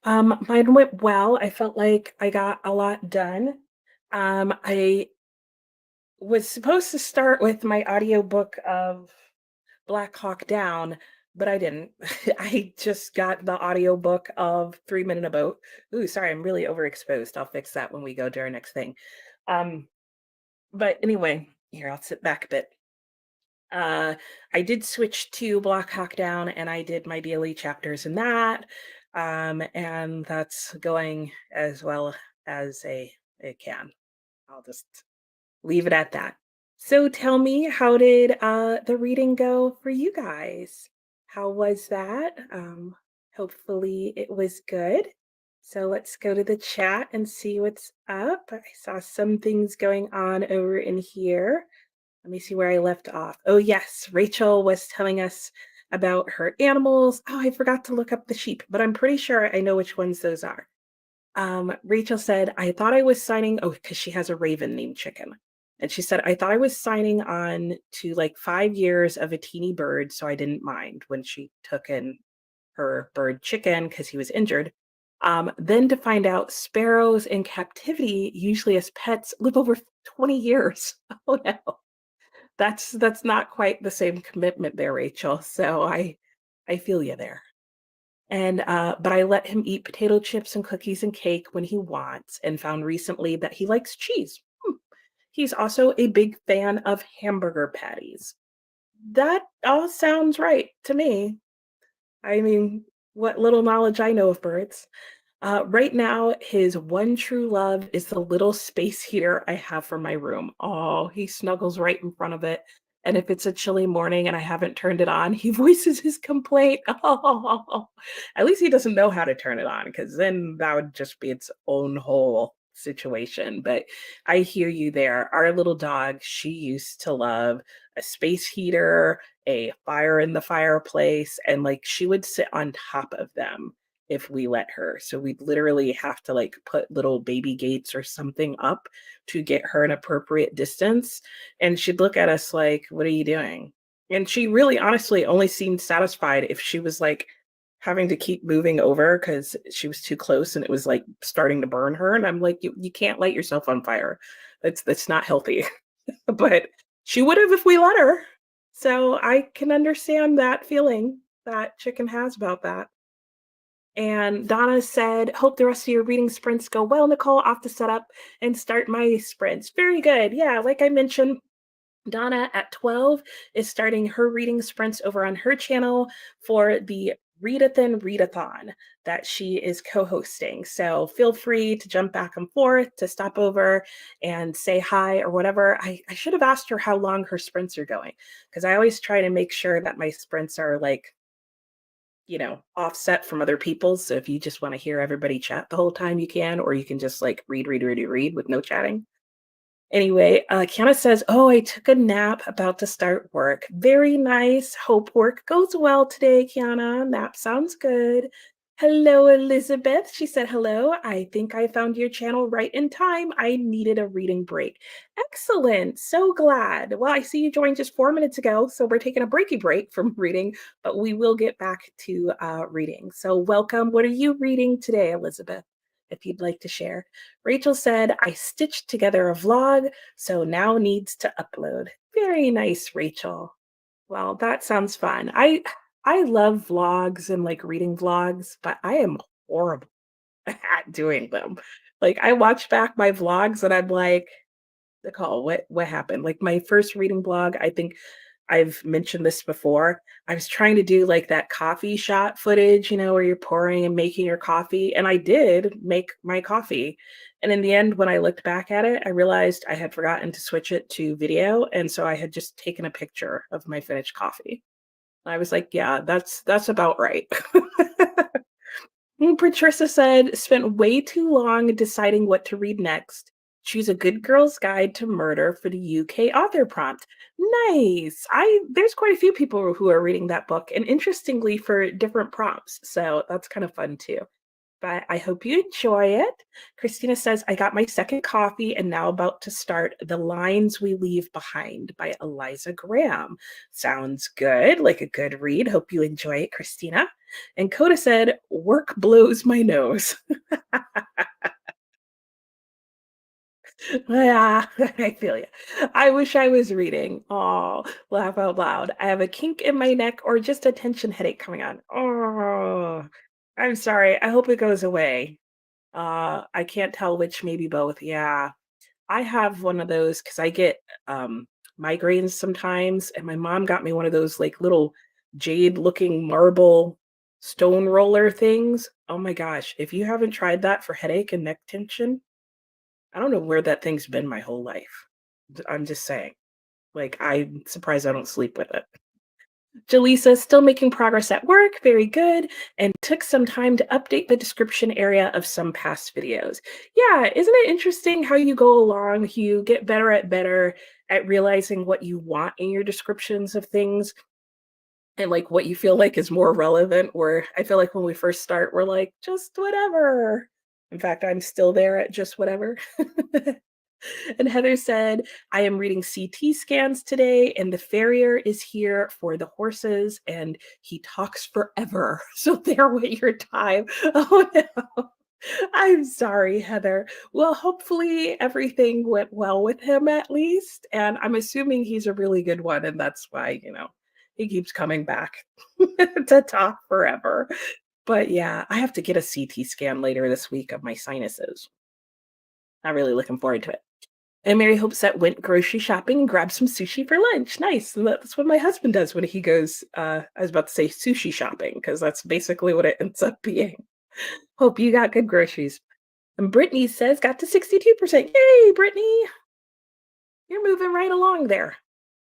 Mine went well. I felt like I got a lot done. I was supposed to start with my audiobook of Black Hawk Down, but I didn't. I just got the audiobook of 3 Men in a Boat. Ooh, sorry, I'm really overexposed. I'll fix that when we go to our next thing. Um, but anyway, here, I'll sit back a bit. Uh, I did switch to Black Hawk Down and I did my daily chapters in that. And that's going as well as it can. I'll just leave it at that. So tell me, how did the reading go for you guys? How was that? Hopefully it was good. So let's go to the chat and see what's up. I saw some things going on over in here. Let me see where I left off. Oh, yes, Rachel was telling us about her animals. Oh, I forgot to look up the sheep, but I'm pretty sure I know which ones those are. Rachel said, I thought I was signing, oh, because she has a raven named Chicken. And she said, I thought I was signing on to like 5 years of a teeny bird, so I didn't mind when she took in her bird Chicken because he was injured. Then to find out sparrows in captivity, usually as pets, live over 20 years. Oh no. That's not quite the same commitment there, Rachel. So I feel you there. And but I let him eat potato chips and cookies and cake when he wants, and found recently that he likes cheese. He's also a big fan of hamburger patties. That all sounds right to me. I mean, what little knowledge I know of birds. Right now, his one true love is the little space heater I have for my room. Oh, he snuggles right in front of it. And if it's a chilly morning and I haven't turned it on, he voices his complaint. Oh, at least he doesn't know how to turn it on, because then that would just be its own whole situation. But I hear you there. Our little dog, she used to love a space heater, a fire in the fireplace, and like she would sit on top of them if we let her. So we'd literally have to like put little baby gates or something up to get her an appropriate distance. And she'd look at us like, what are you doing? And she really honestly only seemed satisfied if she was like having to keep moving over because she was too close and it was like starting to burn her. And I'm like, you can't light yourself on fire. That's not healthy. But she would have if we let her. So I can understand that feeling that Chicken has about that. And Donna said, hope the rest of your reading sprints go well, Nicole. Off to set up and start my sprints. Very good. Yeah, like I mentioned, Donna at 12 is starting her reading sprints over on her channel for the Readathon Readathon that she is co-hosting. So feel free to jump back and forth, to stop over and say hi or whatever. I should have asked her how long her sprints are going, because I always try to make sure that my sprints are like, offset from other people's. So if you just want to hear everybody chat the whole time, you can, or you can just like read with no chatting. Anyway, Kiana says, oh, I took a nap about to start work. Very nice. Hope work goes well today, Kiana. Nap sounds good. Hello, Elizabeth. She said, hello. I think I found your channel right in time. I needed a reading break. Excellent. So glad. Well, I see you joined just 4 minutes ago. So we're taking a breaky break from reading, but we will get back to reading. So welcome. What are you reading today, Elizabeth, if you'd like to share? Rachel said, I stitched together a vlog, so now needs to upload. Very nice, Rachel. Well, that sounds fun. I love vlogs and like reading vlogs, but I am horrible at doing them. Like I watch back my vlogs and I'm like, Nicole, what happened? Like my first reading blog, I think I've mentioned this before. I was trying to do like that coffee shot footage, where you're pouring and making your coffee. And I did make my coffee. And in the end, when I looked back at it, I realized I had forgotten to switch it to video. And so I had just taken a picture of my finished coffee. I was like, yeah, that's about right. Patricia said, spent way too long deciding what to read next. Choose a good girl's guide to murder for the UK author prompt. Nice. There's quite a few people who are reading that book, and interestingly for different prompts. So that's kind of fun too. but I hope you enjoy it. Christina says, I got my second coffee and now about to start The Lines We Leave Behind by Eliza Graham. Sounds good, like a good read. Hope you enjoy it, Christina. And Coda said, work blows my nose. Yeah, I feel you. I wish I was reading. Oh, laugh out loud. I have a kink in my neck or just a tension headache coming on. Oh, I'm sorry. I hope it goes away. I can't tell which, maybe both. Yeah. I have one of those because I get migraines sometimes, and my mom got me one of those like little jade looking marble stone roller things. Oh my gosh. If you haven't tried that for headache and neck tension, I don't know where that thing's been my whole life. I'm just saying. Like, I'm surprised I don't sleep with it. Jaleesa, still making progress at work, very good, and took some time to update the description area of some past videos. Yeah, isn't it interesting how you go along, you get better at realizing what you want in your descriptions of things and like what you feel like is more relevant, where I feel like when we first start, we're like, just whatever. In fact, I'm still there at just whatever. And Heather said, I am reading CT scans today, and the farrier is here for the horses, and he talks forever. So there went your time. Oh no. I'm sorry, Heather. Well, hopefully everything went well with him at least. And I'm assuming he's a really good one, and that's why, he keeps coming back to talk forever. But yeah, I have to get a CT scan later this week of my sinuses. I'm really looking forward to it. And Mary Hopeset went grocery shopping and grabbed some sushi for lunch. Nice. And that's what my husband does when he goes, I was about to say sushi shopping, because that's basically what it ends up being. Hope you got good groceries. And Brittany says, got to 62%. Yay, Brittany. You're moving right along there.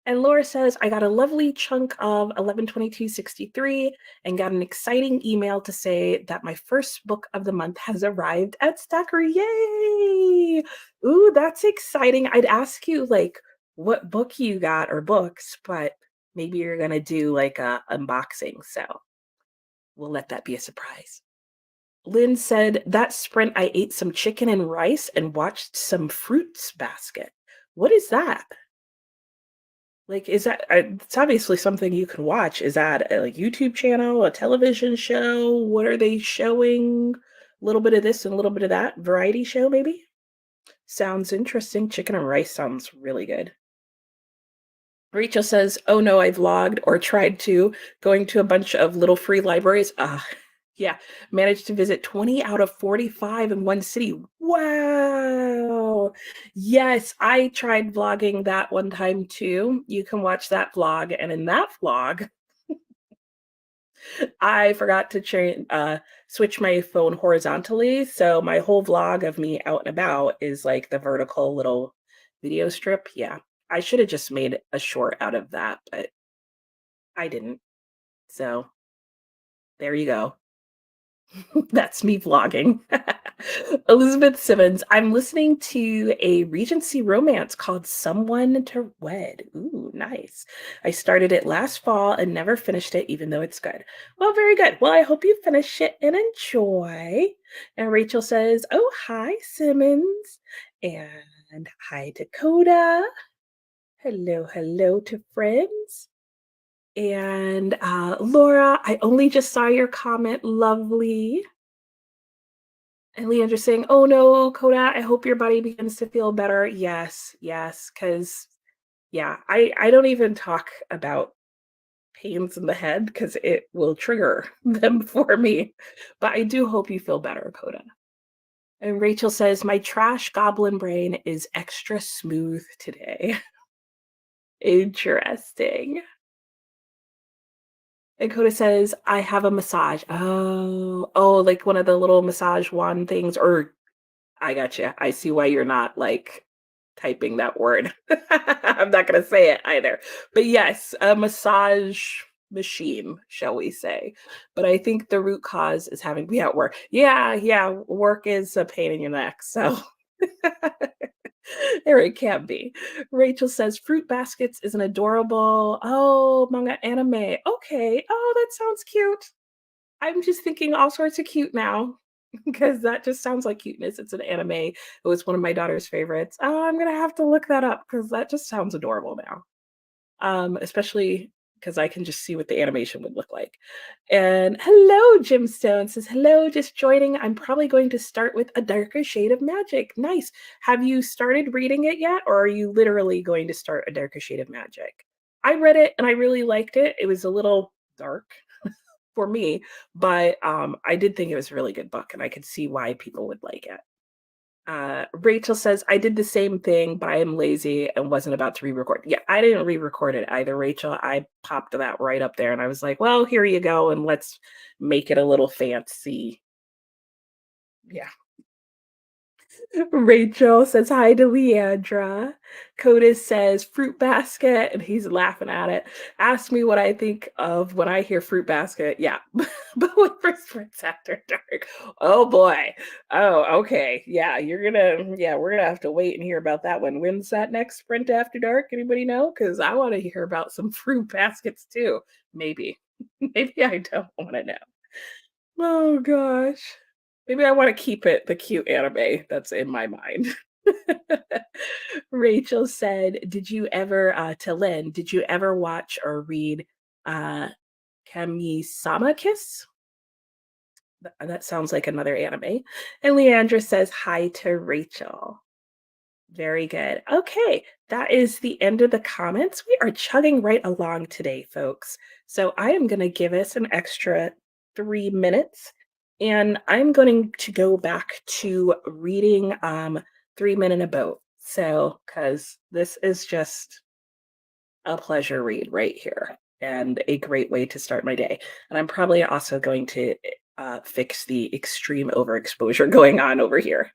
And Laura says, I got a lovely chunk of 11/22/63 and got an exciting email to say that my first book of the month has arrived at Stacker. Yay! Ooh, that's exciting. I'd ask you like what book you got or books, but maybe you're gonna do like a unboxing. So we'll let that be a surprise. Lynn said, that sprint I ate some chicken and rice and watched some fruits basket. What is that? Like, is that it's obviously something you can watch. Is that a, like, YouTube channel, a television show? What are they showing? A little bit of this and a little bit of that. Variety show, maybe? Sounds interesting. Chicken and rice sounds really good. Rachel says, oh no, I've logged or tried to, going to a bunch of little free libraries. Yeah, managed to visit 20 out of 45 in one city. Wow. Yes, I tried vlogging that one time too. You can watch that vlog. And in that vlog, I forgot to switch my phone horizontally. So my whole vlog of me out and about is like the vertical little video strip. Yeah, I should have just made a short out of that, but I didn't. So there you go. That's me vlogging. Elizabeth Simmons, I'm listening to a Regency romance called Someone to Wed. Ooh, nice. I started it last fall and never finished it, even though it's good. Well, very good. Well, I hope you finish it and enjoy. And Rachel says, oh, hi, Simmons. And hi, Dakota. Hello, hello to friends. And Laura, I only just saw your comment. Lovely. And Leandra's saying, oh no, Koda, I hope your body begins to feel better. Yes, yes, because yeah, I don't even talk about pains in the head because it will trigger them for me. But I do hope you feel better, Koda. And Rachel says, my trash goblin brain is extra smooth today. Interesting. And Coda says, I have a massage. Oh, like one of the little massage wand things. Or I gotcha. I see why you're not like typing that word. I'm not going to say it either. But yes, a massage machine, shall we say. But I think the root cause is having to be at work. Yeah, work is a pain in your neck. So there it can be. Rachel says fruit baskets is an adorable manga anime. Okay. Oh, that sounds cute. I'm just thinking all sorts of cute now. because that just sounds like cuteness. It's an anime. It was one of my daughter's favorites. Oh, I'm gonna have to look that up because that just sounds adorable now. Especially because I can just see what the animation would look like. And hello, Jimstone says, hello, just joining. I'm probably going to start with A Darker Shade of Magic. Nice. Have you started reading it yet, or are you literally going to start A Darker Shade of Magic? I read it and I really liked it. It was a little dark for me, but I did think it was a really good book, and I could see why people would like it. Rachel says, I did the same thing, but I am lazy and wasn't about to re-record. Yeah, I didn't re-record it either, Rachel. I popped that right up there and I was like, well, here you go, and let's make it a little fancy. Yeah. Rachel says hi to Leandra. Codis says fruit basket, and he's laughing at it. Ask me what I think of when I hear fruit basket. Yeah, but with first Prince After Dark. Oh boy. Oh, okay. Yeah, we're gonna have to wait and hear about that one. When's that next Sprint After Dark? Anybody know? Because I want to hear about some fruit baskets too. Maybe. Maybe I don't want to know. Oh gosh. Maybe I want to keep it the cute anime that's in my mind. Rachel said, "Did you ever to Lynn, did you ever watch or read uh Kami-sama Kiss?" That sounds like another anime. And Leandra says hi to Rachel. Very good. Okay, that is the end of the comments. We are chugging right along today, folks. So I am going to give us an extra 3 minutes, and I'm going to go back to reading 3 Men in a Boat. So, because this is just a pleasure read right here and a great way to start my day. And I'm probably also going to fix the extreme overexposure going on over here.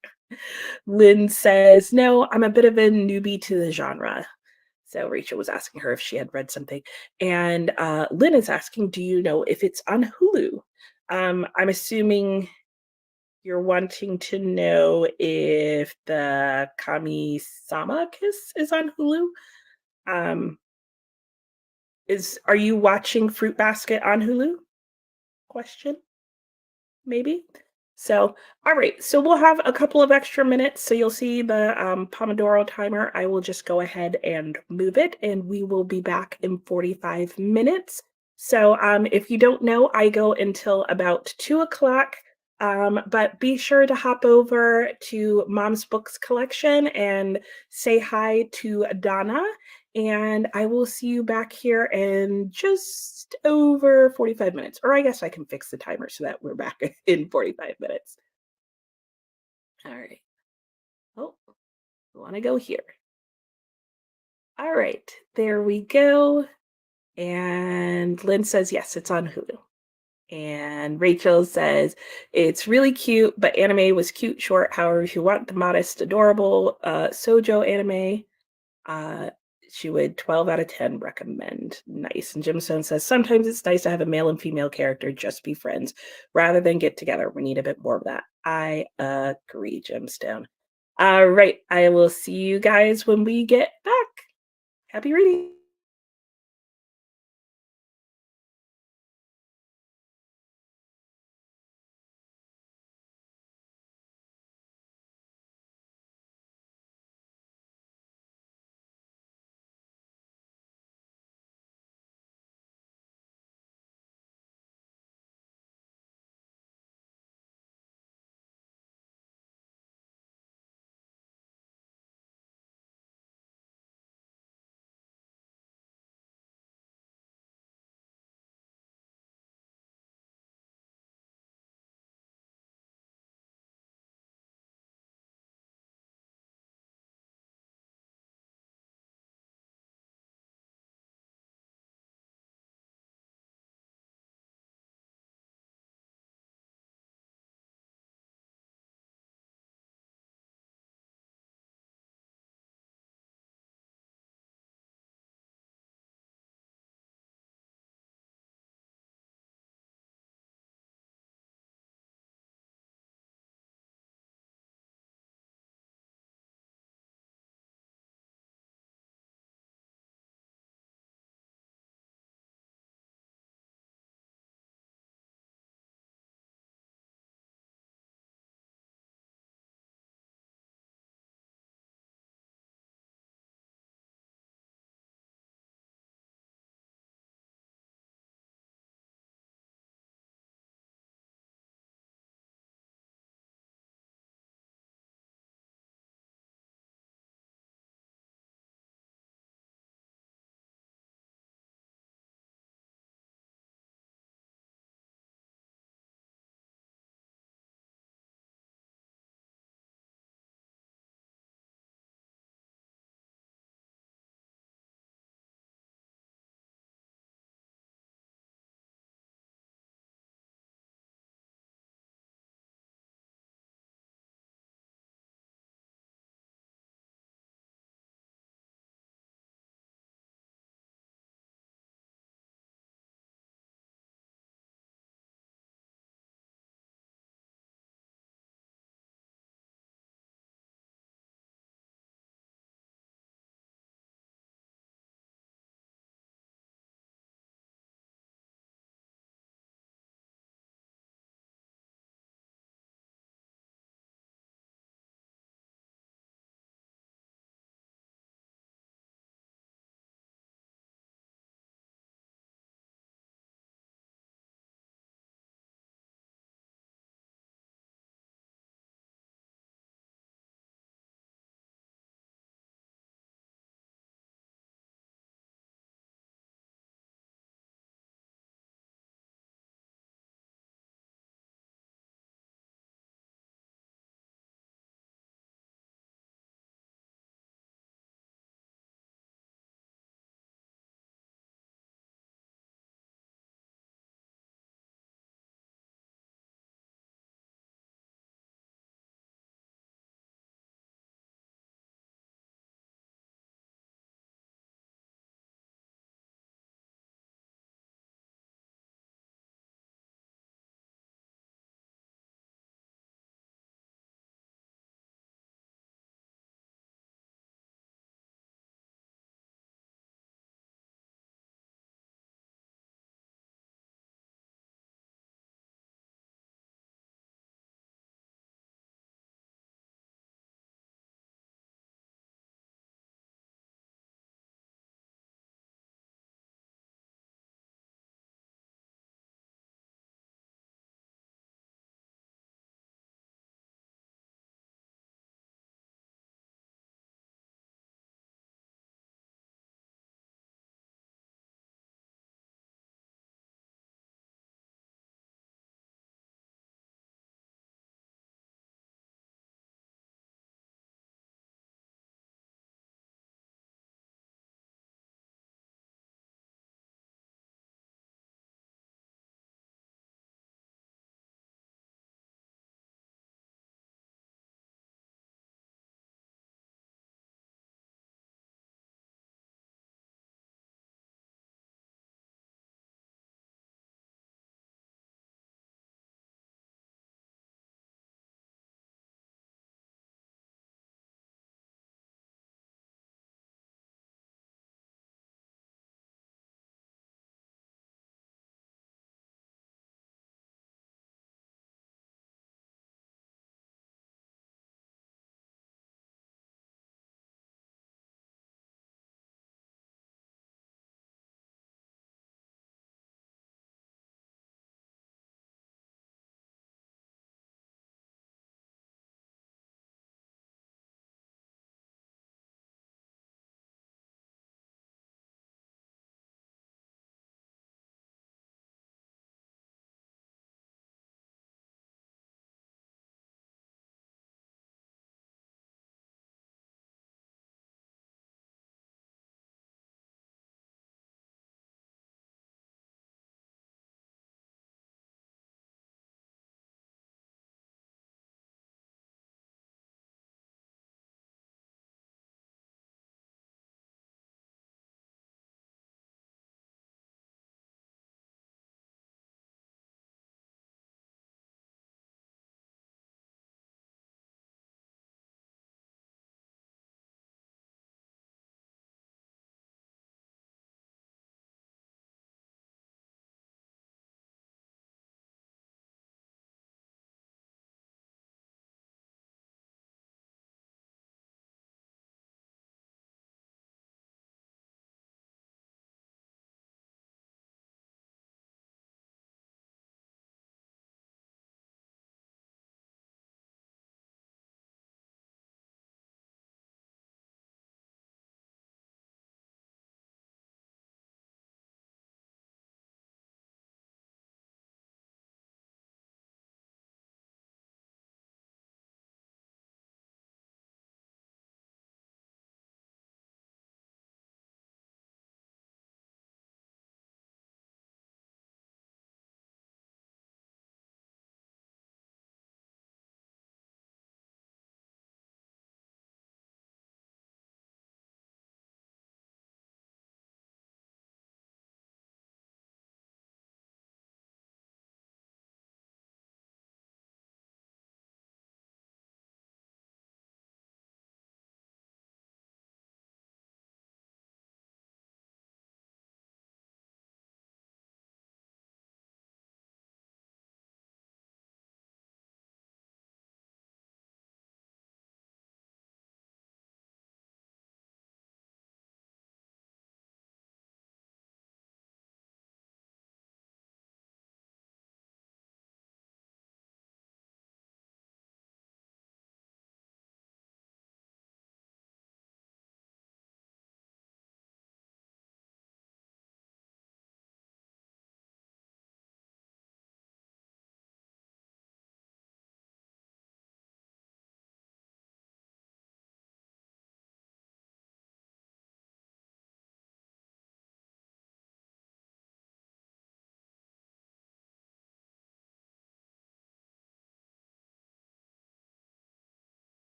Lynn says, no, I'm a bit of a newbie to the genre. So Rachel was asking her if she had read something. And Lynn is asking, do you know if it's on Hulu? I'm assuming you're wanting to know if the Kami-sama Kiss is on Hulu. Are you watching Fruit Basket on Hulu? Question. Maybe. So, all right. So we'll have a couple of extra minutes. So you'll see the Pomodoro timer. I will just go ahead and move it, and we will be back in 45 minutes. So if you don't know, I go until about 2 o'clock. But be sure to hop over to Mom's Books Collection and say hi to Donna, and I will see you back here in just over 45 minutes. Or I guess I can fix the timer so that we're back in 45 minutes. All right. Oh, I want to go here. All right. There we go. And Lynn says, yes, it's on Hulu. And Rachel says, it's really cute, but anime was cute, short. However, if you want the modest, adorable Sojo anime, Uh, she would 12 out of 10 recommend. Nice. And Jimstone says, sometimes it's nice to have a male and female character just be friends rather than get together. We need a bit more of that. I agree, Jimstone. All right. I will see you guys when we get back. Happy reading.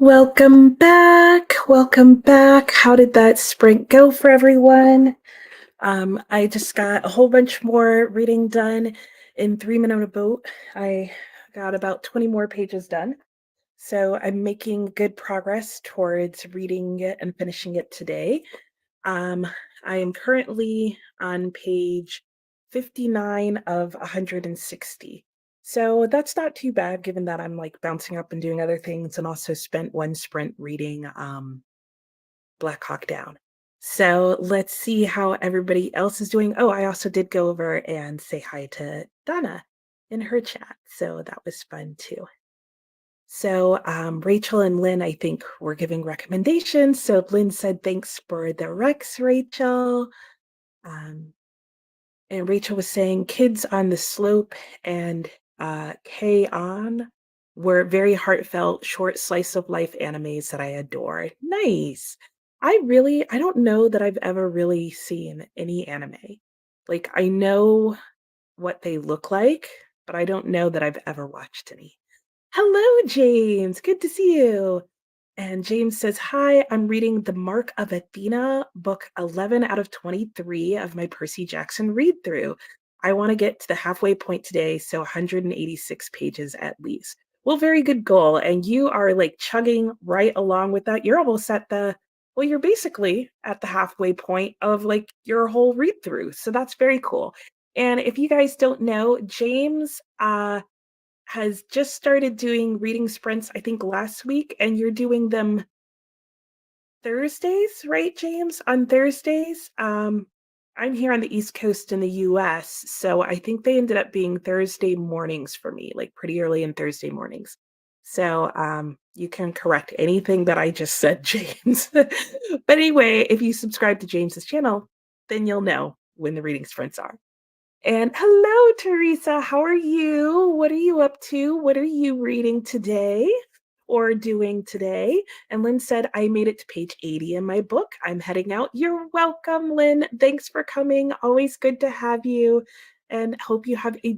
Welcome back. Welcome back. How did that sprint go for everyone? I just got a whole bunch more reading done in 3 Minute a Boat. I got about 20 more pages done. So I'm making good progress towards reading it and finishing it today. Um, I am currently on page 59 of 160. So that's not too bad given that I'm like bouncing up and doing other things and also spent one sprint reading Black Hawk Down. So let's see how everybody else is doing. Oh, I also did go over and say hi to Donna in her chat. So that was fun too. So Rachel and Lynn, I think, were giving recommendations. So Lynn said, thanks for the Rex, Rachel. Um, and Rachel was saying, Kids on the Slope and K On were very heartfelt, short slice of life animes that I adore. Nice. I don't know that I've ever really seen any anime. Like, I know what they look like, but I don't know that I've ever watched any. Hello, James. Good to see you. And James says, hi, I'm reading The Mark of Athena, book 11 out of 23 of my Percy Jackson read through. I want to get to the halfway point today, so 186 pages at least. Well, very good goal. And you are like chugging right along with that. You're almost at well, you're basically at the halfway point of like your whole read through. So that's very cool. And if you guys don't know, James has just started doing reading sprints, I think last week, and you're doing them Thursdays, right, James? On Thursdays? I'm here on the East Coast in the US, so I think they ended up being Thursday mornings for me, like pretty early in Thursday mornings. So you can correct anything that I just said, James. But anyway, if you subscribe to James's channel, then you'll know when the reading sprints are. And hello, Teresa. How are you? What are you up to? What are you reading today or doing today? And Lynn said, I made it to page 80 in my book. I'm heading out. You're welcome, Lynn. Thanks for coming. Always good to have you. And hope you have a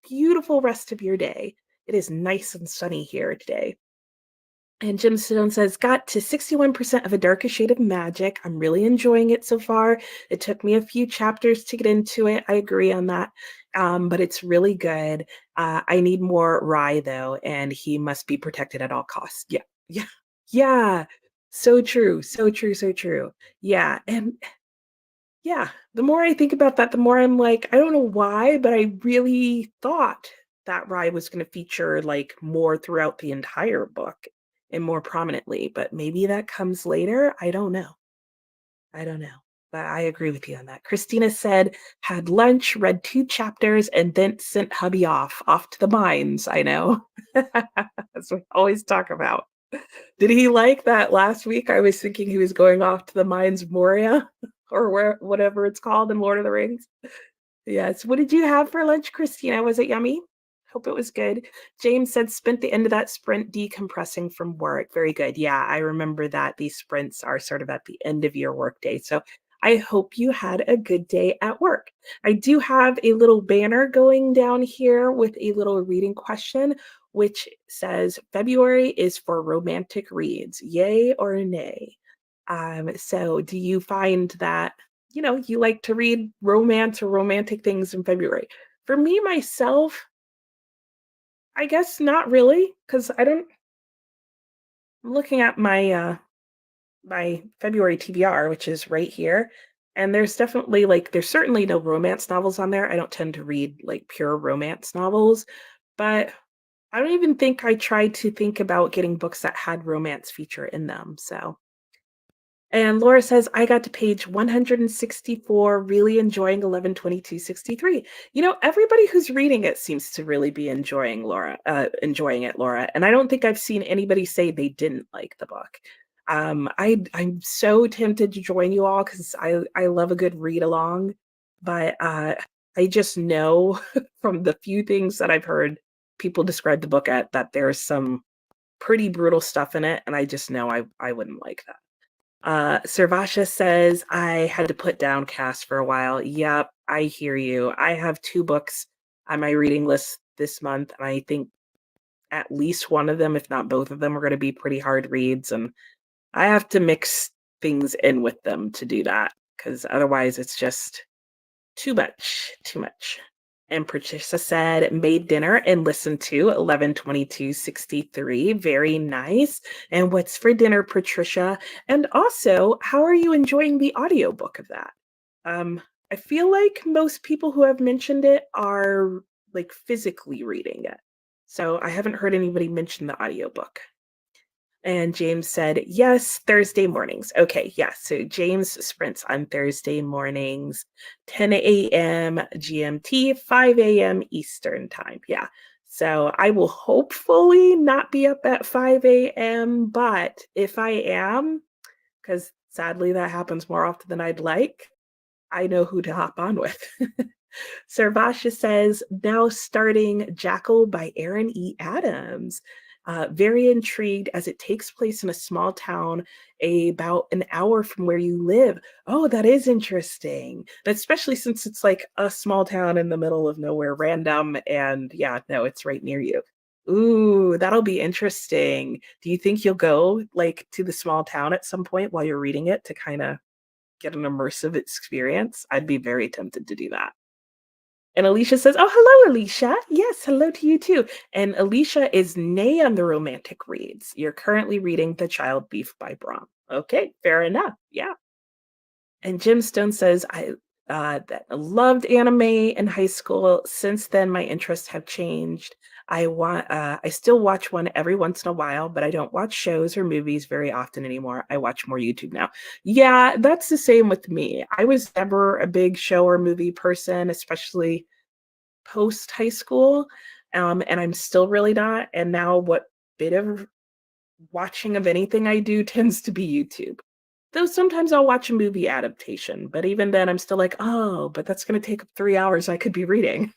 beautiful rest of your day. It is nice and sunny here today. And Jim Stone says, got to 61% of A Darkest Shade of Magic. I'm really enjoying it so far. It took me a few chapters to get into it. I agree on that. But it's really good. I need more Rye, though, and he must be protected at all costs. Yeah, yeah, yeah. So true, so true, so true. Yeah, and yeah, the more I think about that, the more I'm like, I don't know why, but I really thought that Rye was going to feature like more throughout the entire book and more prominently, but maybe that comes later. I don't know. I don't know. But I agree with you on that. Christina said, had lunch, read 2 chapters, and then sent hubby off to the mines. I know. That's what I always talk about. Did he like that last week? I was thinking he was going off to the mines of Moria or where whatever it's called in Lord of the Rings. Yes. What did you have for lunch, Christina? Was it yummy? Hope it was good. James said, spent the end of that sprint decompressing from work. Very good. Yeah, I remember that these sprints are sort of at the end of your workday. So I hope you had a good day at work. I do have a little banner going down here with a little reading question, which says February is for romantic reads. Yay or nay? So do you find that you like to read romance or romantic things in February? For me, myself, I guess not really, because I'm looking at my February TBR, which is right here, and there's certainly no romance novels on there. I don't tend to read like pure romance novels, but I don't even think I tried to think about getting books that had romance feature in them. So and Laura says, I got to page 164, really enjoying 11/22/63. Everybody who's reading it seems to really be enjoying it, Laura. And I don't think I've seen anybody say they didn't like the book. I'm so tempted to join you all because I love a good read along, but I just know from the few things that I've heard people describe the book at that there's some pretty brutal stuff in it, and I just know I wouldn't like that. Servasha says, I had to put down Cass for a while. Yep, I hear you. I have 2 books on my reading list this month, and I think at least one of them, if not both of them, are going to be pretty hard reads. And I have to mix things in with them to do that because otherwise it's just too much, too much. And Patricia said, made dinner and listened to 11:22:63. Very nice. And what's for dinner, Patricia? And also, how are you enjoying the audiobook of that? Um, I feel like most people who have mentioned it are like physically reading it. So I haven't heard anybody mention the audiobook. And James said, yes, Thursday mornings. Okay, yes. So James sprints on Thursday mornings, 10 a.m. GMT, 5 a.m. Eastern time. Yeah. So I will hopefully not be up at 5 a.m. But if I am, because sadly that happens more often than I'd like, I know who to hop on with. Sarvasha says, now starting Jackal by Aaron E. Adams. Very intrigued as it takes place in a small town about an hour from where you live. Oh, that is interesting. Especially since it's like a small town in the middle of nowhere, random. And yeah, no, it's right near you. Ooh, that'll be interesting. Do you think you'll go like to the small town at some point while you're reading it to kind of get an immersive experience? I'd be very tempted to do that. And Alicia says, oh, hello, Alicia. Yes, hello to you too. And Alicia is nay on the romantic reads. You're currently reading The Child Beef by Brahm. Okay, fair enough. Yeah. And Jim Stone says, that I loved anime in high school. Since then, my interests have changed. I still watch one every once in a while, but I don't watch shows or movies very often anymore. I watch more YouTube now. Yeah, that's the same with me. I was never a big show or movie person, especially post high school. And I'm still really not. And now, what bit of watching of anything I do tends to be YouTube. Though sometimes I'll watch a movie adaptation, but even then I'm still like, oh, but that's going to take up 3 hours I could be reading.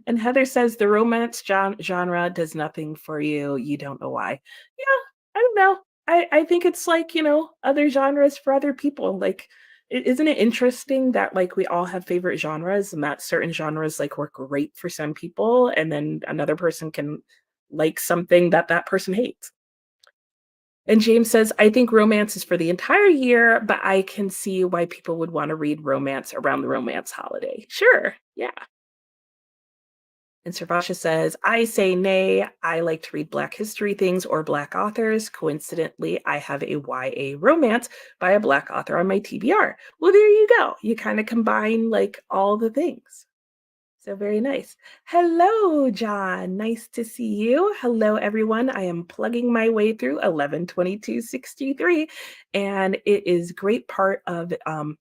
And Heather says the romance genre does nothing for you. You don't know why. Yeah, I don't know. I think it's like, other genres for other people. Like, isn't it interesting that like we all have favorite genres and that certain genres like work great for some people and then another person can like something that that person hates. And James says, I think romance is for the entire year, but I can see why people would want to read romance around the romance holiday. Sure. Yeah. And Sarvasha says, I say nay. I like to read Black history things or Black authors. Coincidentally, I have a YA romance by a Black author on my TBR. Well, there you go. You kind of combine like all the things. So very nice. Hello, John. Nice to see you. Hello, everyone. I am plugging my way through 11:22:63, and it is great part of and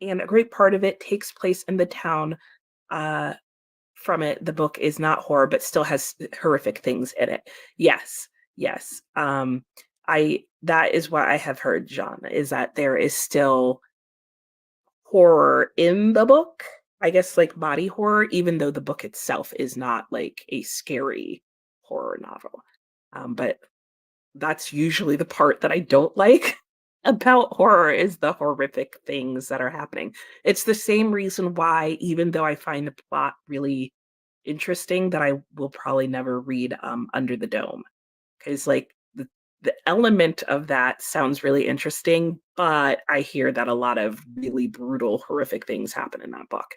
a great part of it takes place in the town. Uh, from it, the book is not horror, but still has horrific things in it. Yes, yes. I that is what I have heard, John, is that there is still horror in the book. I guess like body horror, even though the book itself is not like a scary horror novel. But that's usually the part that I don't like about horror is the horrific things that are happening. It's the same reason why, even though I find the plot really interesting, that I will probably never read Under the Dome. Because like the element of that sounds really interesting, but I hear that a lot of really brutal, horrific things happen in that book.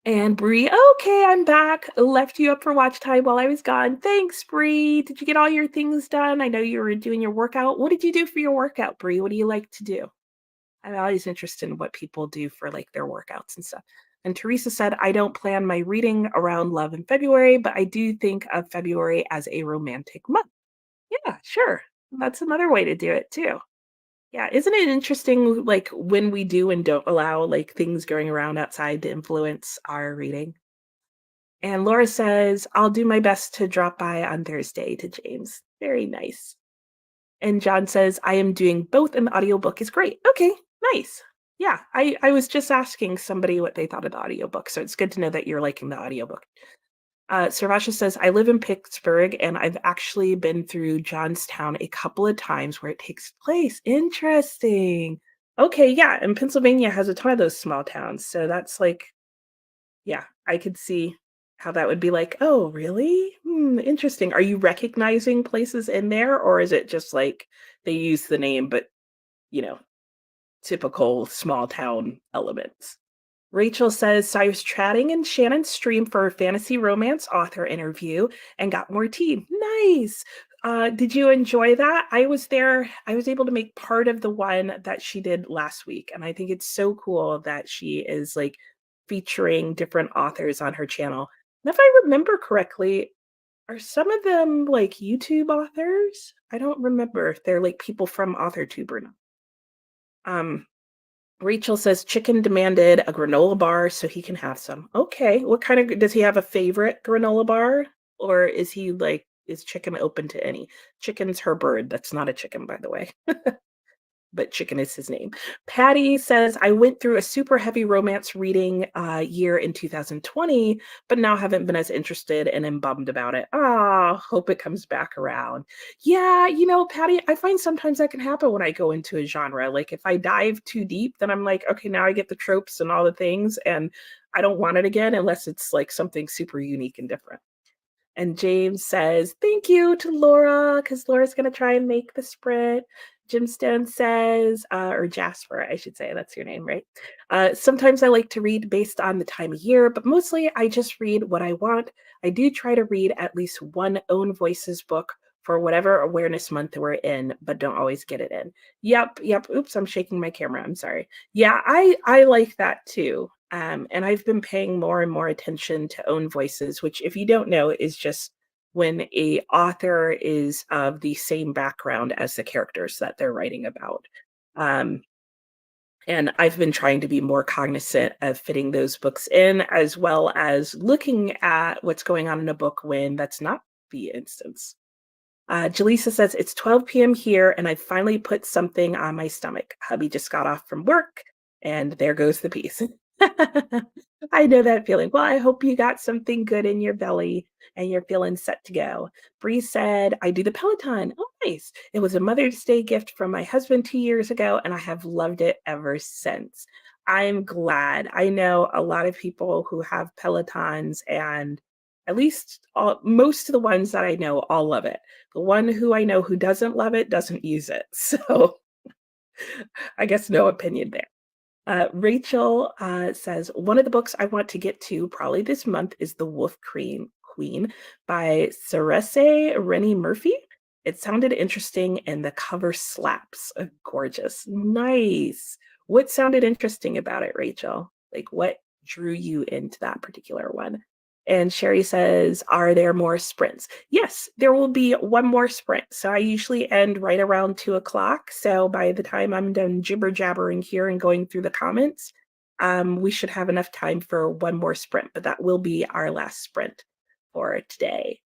And Bree, okay, I'm back. Left you up for watch time while I was gone. Thanks, Bree. Did you get all your things done? I know you were doing your workout. What did you do for your workout, Bree? What do you like to do? I'm always interested in what people do for like their workouts and stuff. And Teresa said, I don't plan my reading around love in February, but I do think of February as a romantic month. Yeah, sure. That's another way to do it too. Yeah, isn't it interesting, like, when we do and don't allow, like, things going around outside to influence our reading? And Laura says, I'll do my best to drop by on Thursday to James. Very nice. And John says, I am doing both and the audiobook is great. Okay, nice. Yeah, I was just asking somebody what they thought of the audiobook, so it's good to know that you're liking the audiobook. Sarvasha says, I live in Pittsburgh and I've actually been through Johnstown a couple of times where it takes place. Interesting. Okay, yeah. And Pennsylvania has a ton of those small towns. So that's like, yeah, I could see. How that would be like, oh, really? Hmm, interesting. Are you recognizing places in there, or is it just like they use the name, but you know, typical small town elements? Rachel says, so I was chatting in Shannon's stream for a fantasy romance author interview and got more tea. Nice. Did you enjoy that? I was there. I was able to make part of the one that she did last week. And I think it's so cool that she is like featuring different authors on her channel. And if I remember correctly, are some of them like YouTube authors? I don't remember if they're like people from AuthorTube or not. Um, Rachel says chicken demanded a granola bar so he can have some. Okay. What kind of does he have a favorite granola bar? Or is he like is chicken open to any? Chicken's her bird. That's not a chicken, by the way. But Chicken is his name. Patty says, I went through a super heavy romance reading year in 2020, but now haven't been as interested and am bummed about it. Ah, hope it comes back around. Yeah, Patty, I find sometimes that can happen when I go into a genre. Like if I dive too deep, then I'm like, okay, now I get the tropes and all the things, and I don't want it again unless it's like something super unique and different. And James says, thank you to Laura, because Laura's going to try and make the sprint. Jimstone says, or Jasper, I should say, that's your name, right? Sometimes I like to read based on the time of year, but mostly I just read what I want. I do try to read at least one own voices book for whatever awareness month we're in, but don't always get it in. Yep. Oops, I'm shaking my camera. I'm sorry. Yeah, I like that too. And I've been paying more and more attention to own voices, which, if you don't know, is just when a author is of the same background as the characters that they're writing about. Um, and I've been trying to be more cognizant of fitting those books in, as well as looking at what's going on in a book when that's not the instance. Jaleesa says, it's 12 p.m. here, and I finally put something on my stomach. Hubby just got off from work, and there goes the piece. I know that feeling. Well, I hope you got something good in your belly and you're feeling set to go. Bree said, I do the Peloton. Oh, nice. It was a Mother's Day gift from my husband 2 years ago, and I have loved it ever since. I'm glad. I know a lot of people who have Pelotons, and at least most of the ones that I know all love it. The one who I know who doesn't love it doesn't use it. So I guess no opinion there. Rachel says, one of the books I want to get to probably this month is The Wolf Queen by Cerese Rennie Murphy. It sounded interesting and the cover slaps. Gorgeous. Nice. What sounded interesting about it, Rachel? Like what drew you into that particular one? And Sherry says, are there more sprints? Yes, there will be one more sprint. So I usually end right around 2 o'clock. So by the time I'm done jibber jabbering here and going through the comments, we should have enough time for one more sprint, but that will be our last sprint for today.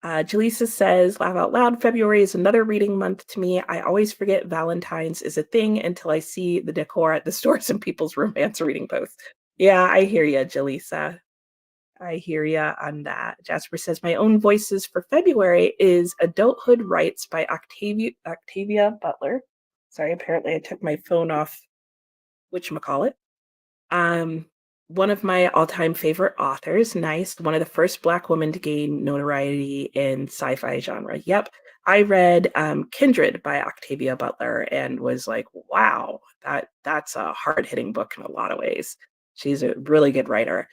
Jaleesa says, laugh out loud, February is another reading month to me. I always forget Valentine's is a thing until I see the decor at the stores and people's romance reading posts. Yeah, I hear you, Jaleesa. I hear you on that. Jasper says, my own voices for February is Adulthood Rights by Octavia Butler. Sorry, apparently I took my phone off whatchamacallit. One of my all-time favorite authors, nice. One of the first Black women to gain notoriety in sci-fi genre. Yep. I read Kindred by Octavia Butler and was like, wow, that's a hard-hitting book in a lot of ways. She's a really good writer.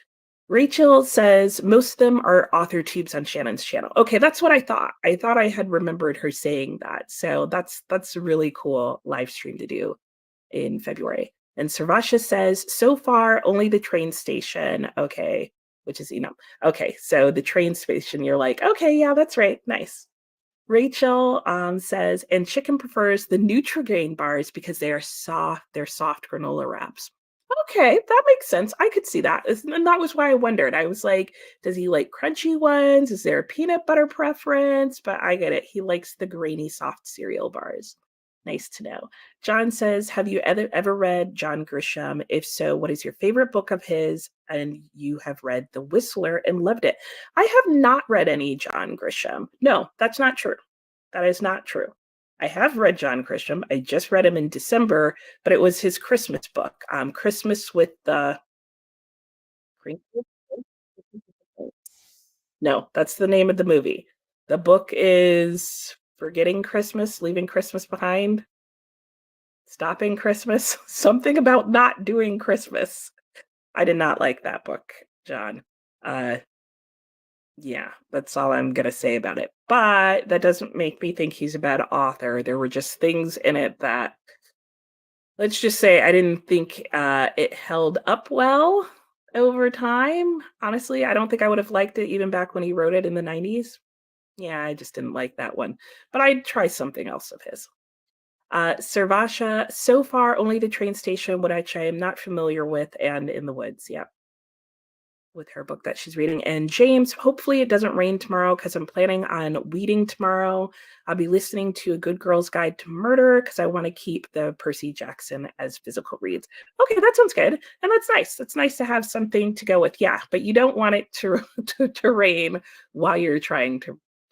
Rachel says most of them are author tubes on Shannon's channel. Okay, that's what I thought. I thought I had remembered her saying that. So that's a really cool live stream to do in February. And Sarvasha says, so far only the train station. Okay, which is Okay, so the train station, you're like, okay, yeah, that's right. Nice. Rachel says, and Chicken prefers the Nutri-Grain bars because they are soft. They're soft granola wraps. Okay, that makes sense. I could see that. And that was why I wondered. I was like, does he like crunchy ones? Is there a peanut butter preference? But I get it. He likes the grainy, soft cereal bars. Nice to know. John says, have you ever read John Grisham? If so, what is your favorite book of his? And you have read The Whistler and loved it. I have not read any John Grisham. No, that's not true. That is not true. I have read John Grisham. I just read him in December, but it was his Christmas book, Christmas with the No, that's the name of the movie. The book is Forgetting Christmas, Leaving Christmas Behind, Stopping Christmas, something about not doing Christmas. I did not like that book, John. Uh, yeah, that's all I'm gonna say about it. But that doesn't make me think he's a bad author. There were just things in it that, let's just say, I didn't think it held up well over time. Honestly, I don't think I would have liked it even back when he wrote it in the 90s. Yeah, I just didn't like that one. But I'd try something else of his. Servasha, so far only the train station, which I am not familiar with, and In the Woods. Yeah, with her book that she's reading. And James, hopefully it doesn't rain tomorrow because I'm planning on weeding tomorrow. I'll be listening to A Good Girl's Guide to Murder because I want to keep the Percy Jackson as physical reads. Okay, that sounds good. And that's nice. It's nice to have something to go with. Yeah, but you don't want it to to rain while you're trying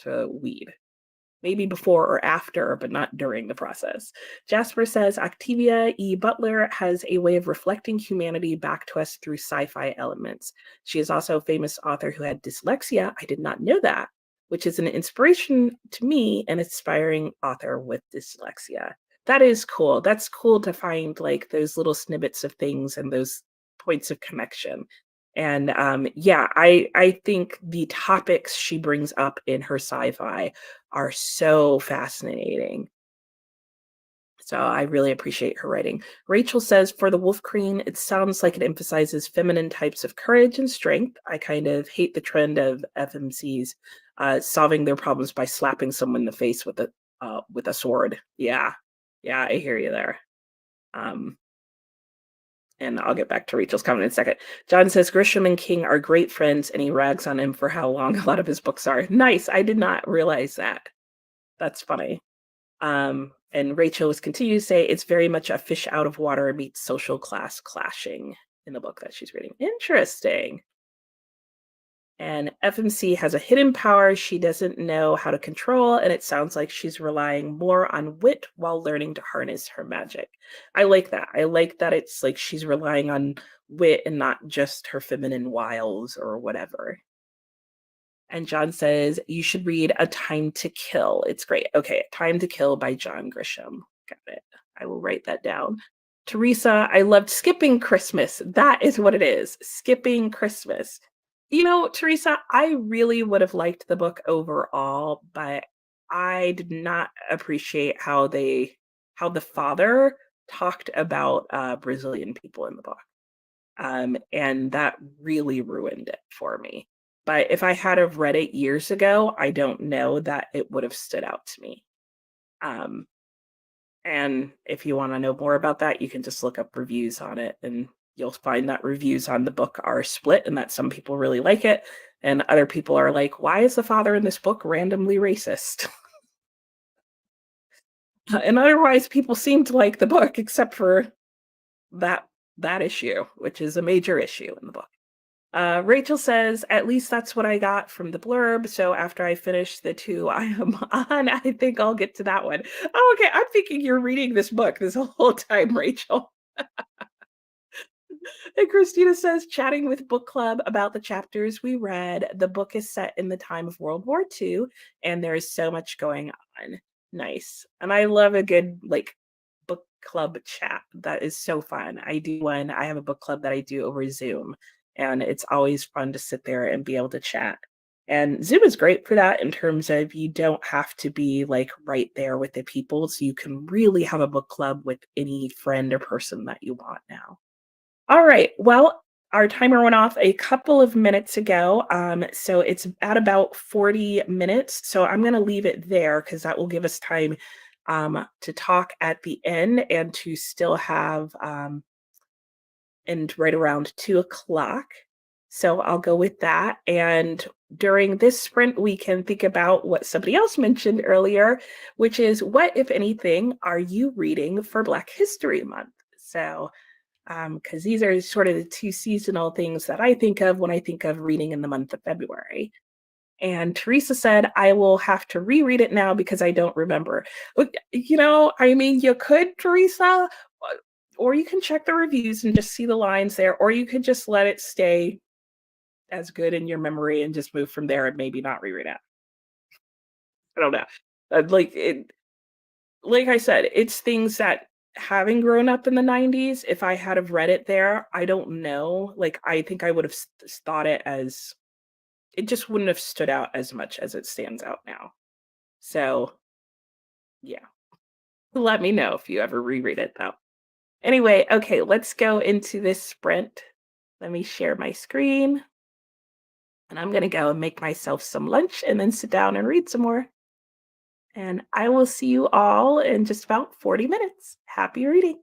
to weed. Maybe before or after, but not during the process. Jasper says Octavia E. Butler has a way of reflecting humanity back to us through sci-fi elements. She is also a famous author who had dyslexia. I did not know that, which is an inspiration to me, an aspiring author with dyslexia. That is cool. That's cool to find like those little snippets of things and those points of connection. And yeah, I think the topics she brings up in her sci-fi are so fascinating. So I really appreciate her writing. Rachel says, for the Wolf Queen, it sounds like it emphasizes feminine types of courage and strength. I kind of hate the trend of FMCs solving their problems by slapping someone in the face with a sword. Yeah, yeah, I hear you there. Um, and I'll get back to Rachel's comment in a second. John says Grisham and King are great friends, and he rags on him for how long a lot of his books are. Nice. I did not realize that. That's funny. And Rachel was continuing to say it's very much a fish out of water meets social class clashing in the book that she's reading. Interesting. And FMC has a hidden power she doesn't know how to control, and it sounds like she's relying more on wit while learning to harness her magic. I like that. I like that it's like she's relying on wit and not just her feminine wiles or whatever. And John says, you should read A Time to Kill. It's great. Okay, Time to Kill by John Grisham. Got it. I will write that down. Teresa, I loved Skipping Christmas. That is what it is. Skipping Christmas. You know, Teresa, I really would have liked the book overall, but I did not appreciate how the father talked about Brazilian people in the book. And that really ruined it for me. But if I had have read it years ago, I don't know that it would have stood out to me. Um, and if you want to know more about that, you can just look up reviews on it, and you'll find that reviews on the book are split, and that some people really like it, and other people are like, "Why is the father in this book randomly racist?" And otherwise, people seem to like the book, except for that that issue, which is a major issue in the book. Rachel says, at least that's what I got from the blurb. So after I finish the two I am on, I think I'll get to that one. Oh, okay. I'm thinking you're reading this book this whole time, Rachel. And Christina says, chatting with book club about the chapters we read. The book is set in the time of World War II, and there is so much going on. Nice. And I love a good like book club chat. That is so fun. I have a book club that I do over Zoom, and it's always fun to sit there and be able to chat. And Zoom is great for that in terms of you don't have to be like right there with the people. So you can really have a book club with any friend or person that you want now. All right. Well, our timer went off a couple of minutes ago. So it's at about 40 minutes. So I'm going to leave it there because that will give us time to talk at the end and to still have and right around 2 o'clock. So I'll go with that. And during this sprint, we can think about what somebody else mentioned earlier, which is what, if anything, are you reading for Black History Month? So because these are sort of the two seasonal things that I think of when I think of reading in the month of February. And Teresa said, I will have to reread it now because I don't remember. You know, I mean, you could, Teresa, or you can check the reviews and just see the lines there, or you could just let it stay as good in your memory and just move from there and maybe not reread it. I don't know. Like it like I said, it's things that having grown up in the 90s, if I had have read it there, I don't know. Like I think I would have thought it as it just wouldn't have stood out as much as it stands out now. So, yeah. Let me know if you ever reread it though. Anyway, okay, let's go into this sprint. Let me share my screen and I'm going to go and make myself some lunch and then sit down and read some more. And I will see you all in just about 40 minutes. Happy reading.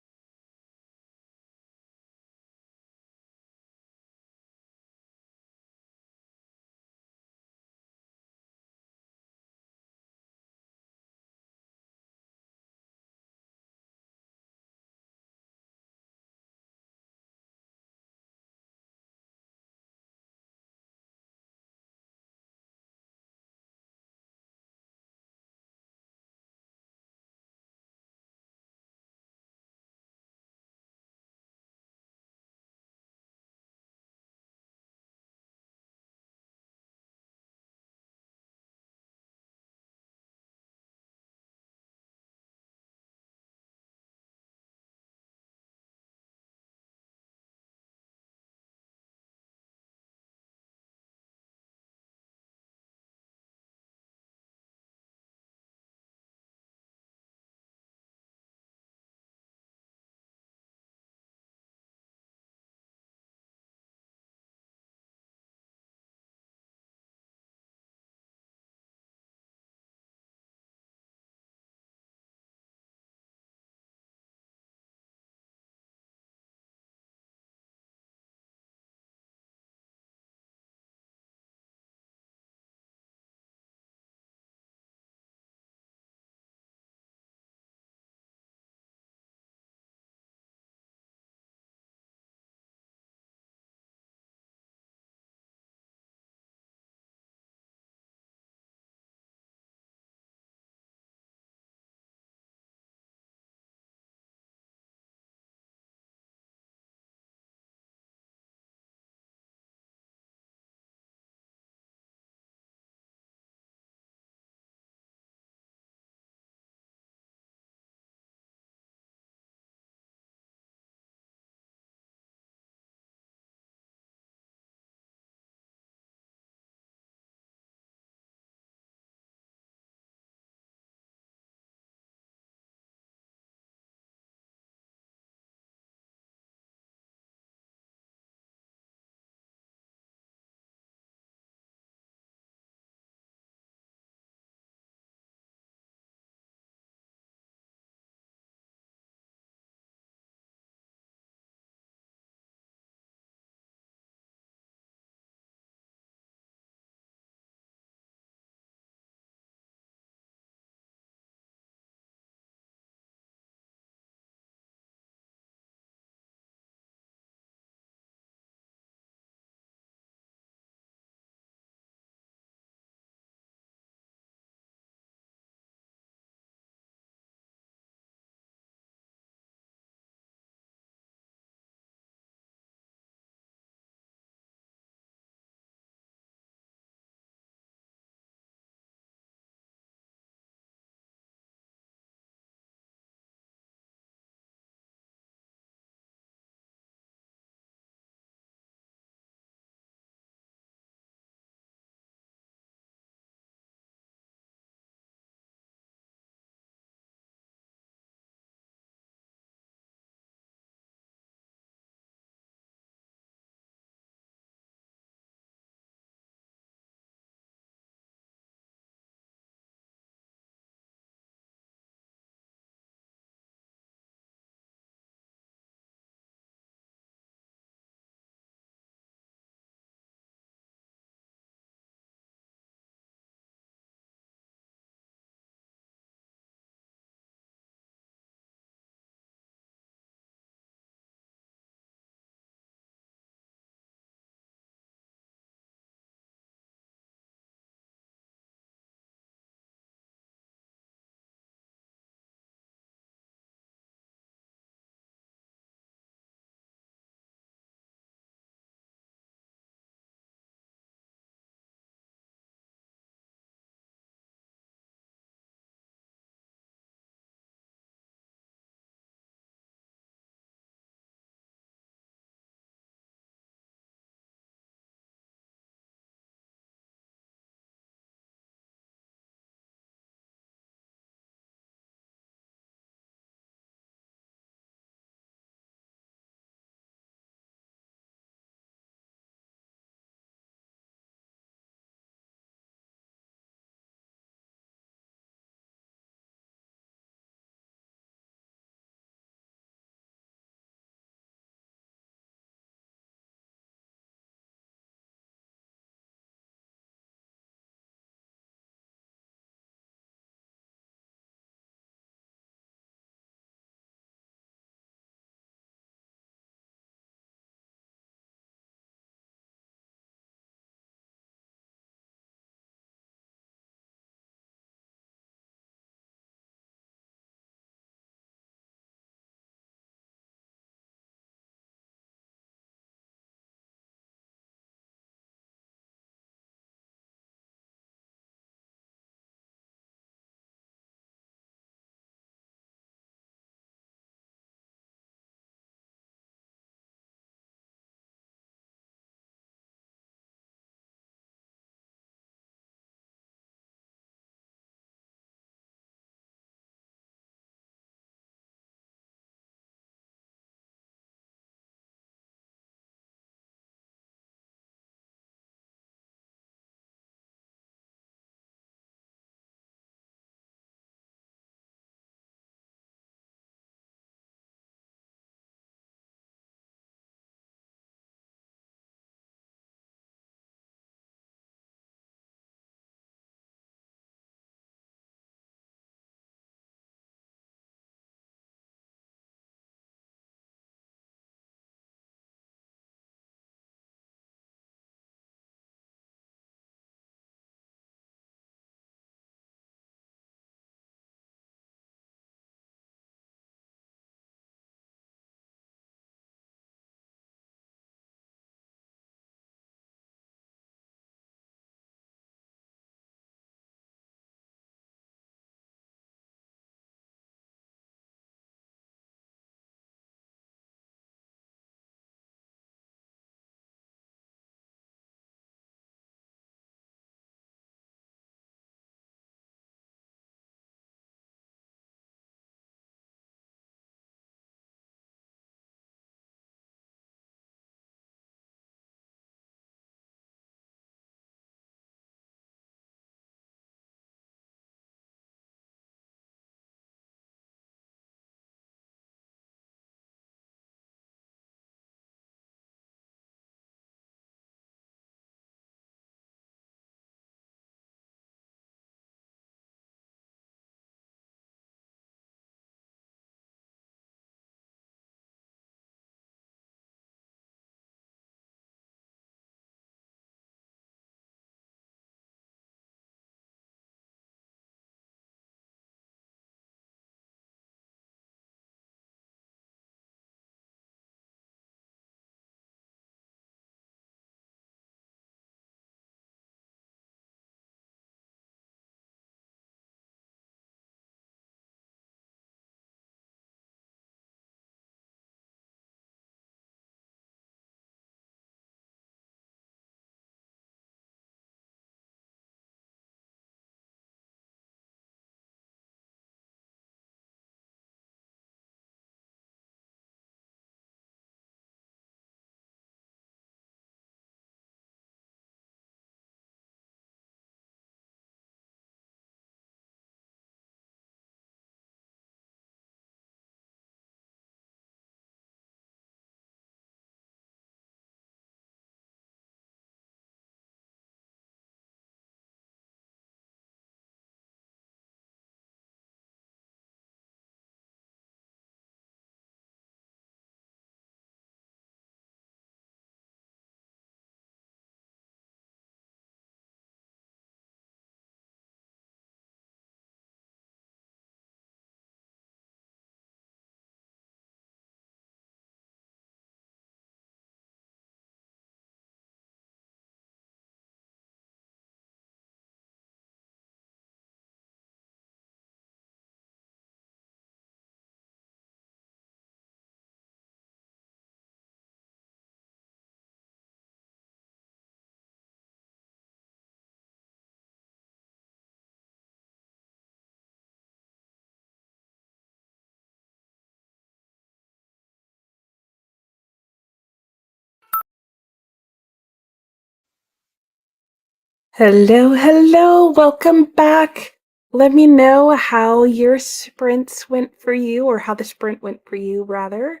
Hello, hello. Welcome back. Let me know how your sprints went for you, or how the sprint went for you, rather.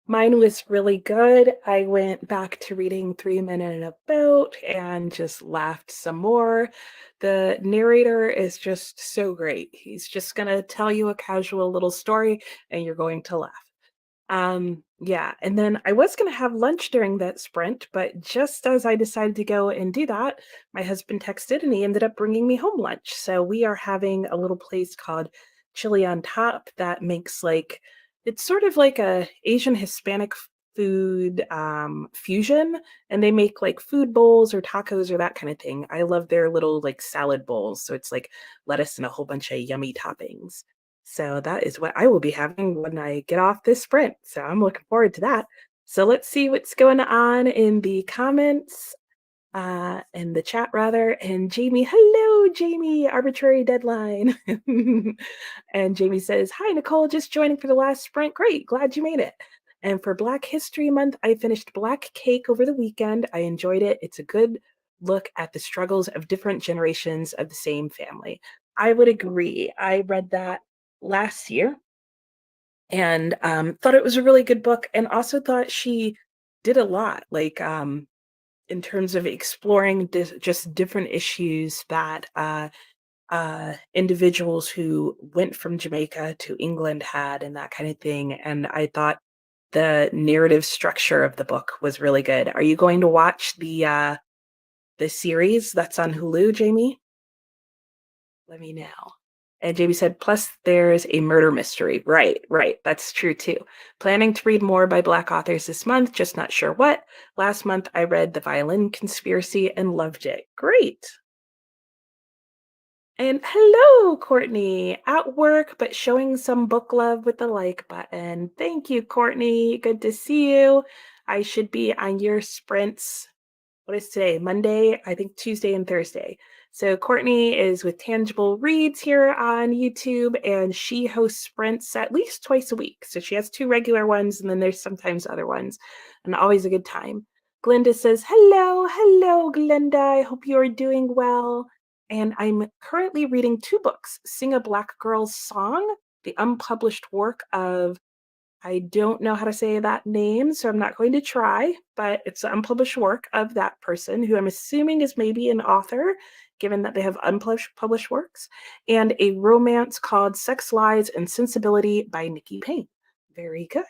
Mine was really good. I went back to reading 3 Men in a Boat and just laughed some more. The narrator is just so great. He's just going to tell you a casual little story and you're going to laugh. Yeah, and then I was gonna have lunch during that sprint, but just as I decided to go and do that, my husband texted and he ended up bringing me home lunch. So we are having a little place called Chili on Top that makes like it's sort of like a Asian Hispanic food fusion, and they make like food bowls or tacos or that kind of thing. I love their little like salad bowls, so it's like lettuce and a whole bunch of yummy toppings. So that is what I will be having when I get off this sprint. So I'm looking forward to that. So let's see what's going on in the comments, in the chat rather. And Jamie, hello, Jamie, arbitrary deadline. And Jamie says, hi, Nicole, just joining for the last sprint. Great, glad you made it. And for Black History Month, I finished Black Cake over the weekend. I enjoyed it. It's a good look at the struggles of different generations of the same family. I would agree. I read that last year and thought it was a really good book, and also thought she did a lot, like in terms of exploring just different issues that individuals who went from Jamaica to England had, and that kind of thing. And I thought the narrative structure of the book was really good. Are you going to watch the series that's on Hulu, Jamie? Let me know. And Jamie said, plus there's a murder mystery. Right, right. That's true too. Planning to read more by Black authors this month, just not sure what. Last month I read The Violin Conspiracy and loved it. Great. And hello, Courtney. At work, but showing some book love with the like button. Thank you, Courtney. Good to see you. I should be on your sprints. What is today? Monday, I think Tuesday and Thursday. So Courtney is with Tangible Reads here on YouTube, and she hosts sprints at least twice a week. So she has two regular ones, and then there's sometimes other ones, and always a good time. Glinda says, hello, hello, Glinda. I hope you are doing well. And I'm currently reading two books, Sing a Black Girl's Song, the unpublished work of I don't know how to say that name, so I'm not going to try, but it's the unpublished work of that person who I'm assuming is maybe an author, given that they have unpublished works, and a romance called Sex, Lies, and Sensibility by Nikki Payne. Very good.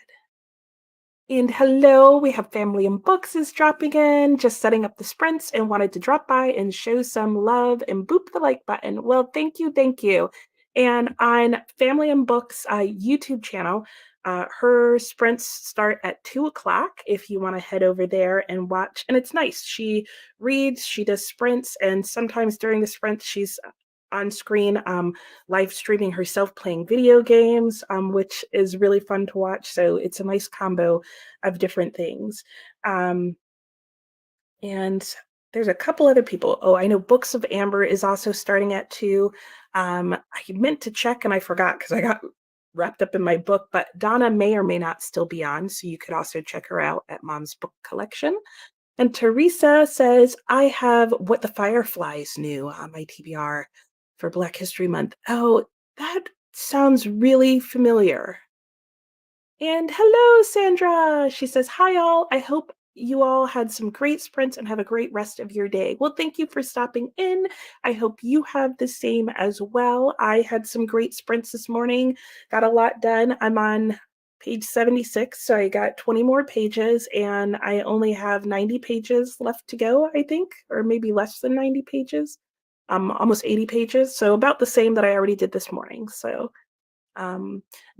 And hello, we have Family and Books is dropping in, just setting up the sprints and wanted to drop by and show some love and boop the like button. Well, thank you, thank you. And on Family and Books YouTube channel, her sprints start at 2 o'clock if you want to head over there and watch. And it's nice. She reads, she does sprints, and sometimes during the sprint, she's on screen live streaming herself playing video games, which is really fun to watch. So it's a nice combo of different things. And there's a couple other people. Oh, I know Books of Amber is also starting at 2. I meant to check and I forgot because I got wrapped up in my book, but Donna may or may not still be on. So you could also check her out at Mom's Book Collection. And Teresa says, I have What the Fireflies Knew on my TBR for Black History Month. Oh, that sounds really familiar. And hello, Sandra. She says, hi, all. I hope you all had some great sprints and have a great rest of your day. Well, thank you for stopping in. I hope you have the same as well. I had some great sprints this morning, got a lot done. I'm on page 76, so I got 20 more pages, and I only have 90 pages left to go, I think, or maybe less than 90 pages. Almost 80 pages, so about the same that I already did this morning. So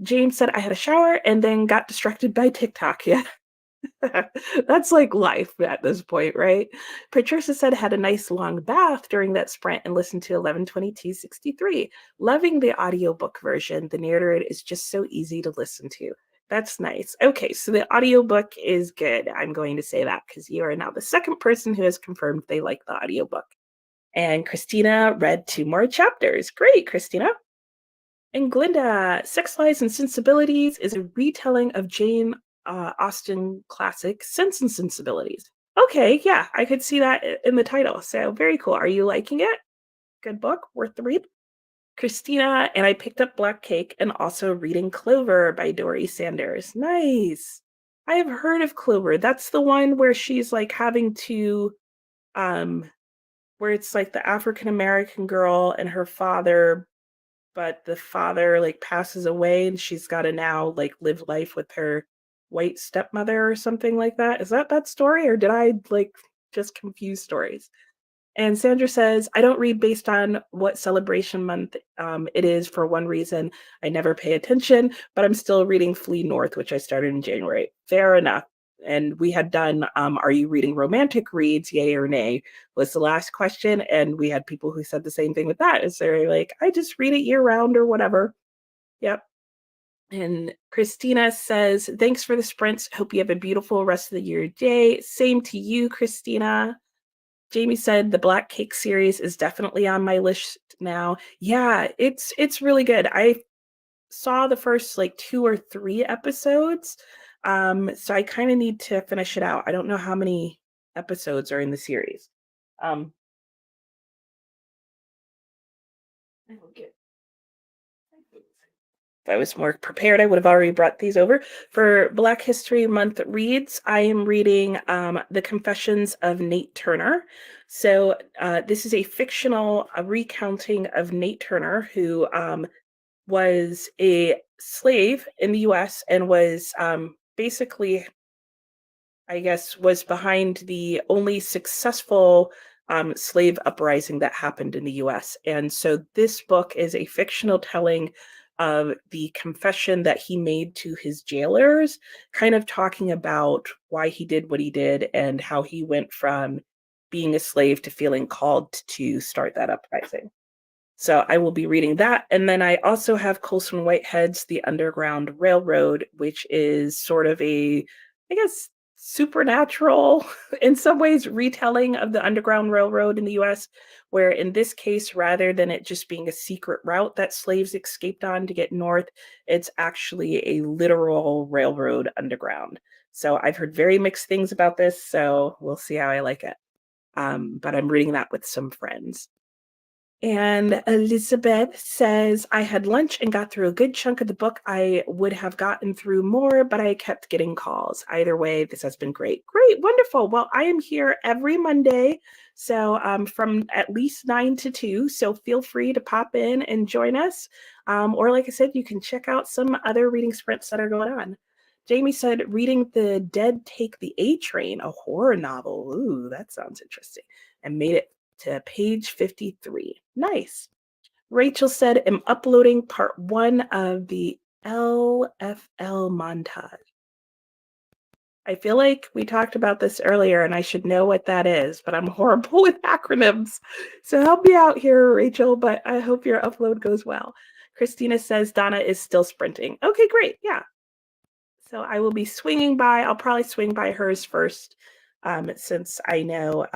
James said I had a shower and then got distracted by TikTok. Yeah. That's like life at this point, right? Patricia said had a nice long bath during that sprint and listened to 112263. Loving the audiobook version. The narrator is just so easy to listen to. That's nice. Okay, so the audiobook is good. I'm going to say that because you are now the second person who has confirmed they like the audiobook. And Christina read 2 more chapters. Great, Christina. And Glinda, Sex, Lies, and Sensibilities is a retelling of Jane Austen classic Sense and Sensibilities. Okay, yeah, I could see that in the title. So very cool. Are you liking it? Good book, worth the read. Christina and I picked up Black Cake and also reading Clover by Dory Sanders. Nice. I have heard of Clover. That's the one where she's like having to um where it's like the African American girl and her father, but the father like passes away and she's got to now like live life with her white stepmother or something like that. Is that that story or did I like just confuse stories? And Sandra says, I don't read based on what celebration month it is for one reason. I never pay attention, but I'm still reading Flee North, which I started in January. Fair enough. And we had done, are you reading romantic reads, yay or nay, was the last question. And we had people who said the same thing with that. Is they're like, I just read it year round or whatever. Yep. And Christina says, thanks for the sprints. Hope you have a beautiful rest of the year day. Same to you, Christina. Jamie said the Black Cake series is definitely on my list now. Yeah, it's really good. I saw the first like 2 or 3 episodes. So I kind of need to finish it out. I don't know how many episodes are in the series. Um I will get If I was more prepared, I would have already brought these over. For Black History Month reads, I am reading The Confessions of Nate Turner. So this is a fictional recounting of Nate Turner, who was a slave in the US and was basically I guess, was behind the only successful slave uprising that happened in the US. And so this book is a fictional telling of the confession that he made to his jailers, kind of talking about why he did what he did and how he went from being a slave to feeling called to start that uprising. So I will be reading that. And then I also have Colson Whitehead's The Underground Railroad, which is sort of a, I guess, supernatural, in some ways, retelling of the Underground Railroad in the US, where in this case, rather than it just being a secret route that slaves escaped on to get north, it's actually a literal railroad underground. So I've heard very mixed things about this, so we'll see how I like it. But I'm reading that with some friends. And Elizabeth says, I had lunch and got through a good chunk of the book. I would have gotten through more, but I kept getting calls. Either way, this has been great. Great, wonderful. Well, I am here every Monday. So from at least 9 to 2. So feel free to pop in and join us. Or like I said, you can check out some other reading sprints that are going on. Jamie said, reading The Dead Take the A Train, a horror novel. Ooh, that sounds interesting. And made it to page 53. Nice. Rachel said, I'm uploading part 1 of the LFL montage. I feel like we talked about this earlier and I should know what that is, but I'm horrible with acronyms. So help me out here, Rachel, but I hope your upload goes well. Christina says Donna is still sprinting. Okay, great. Yeah. So I will be swinging by. I'll probably swing by hers first, since I know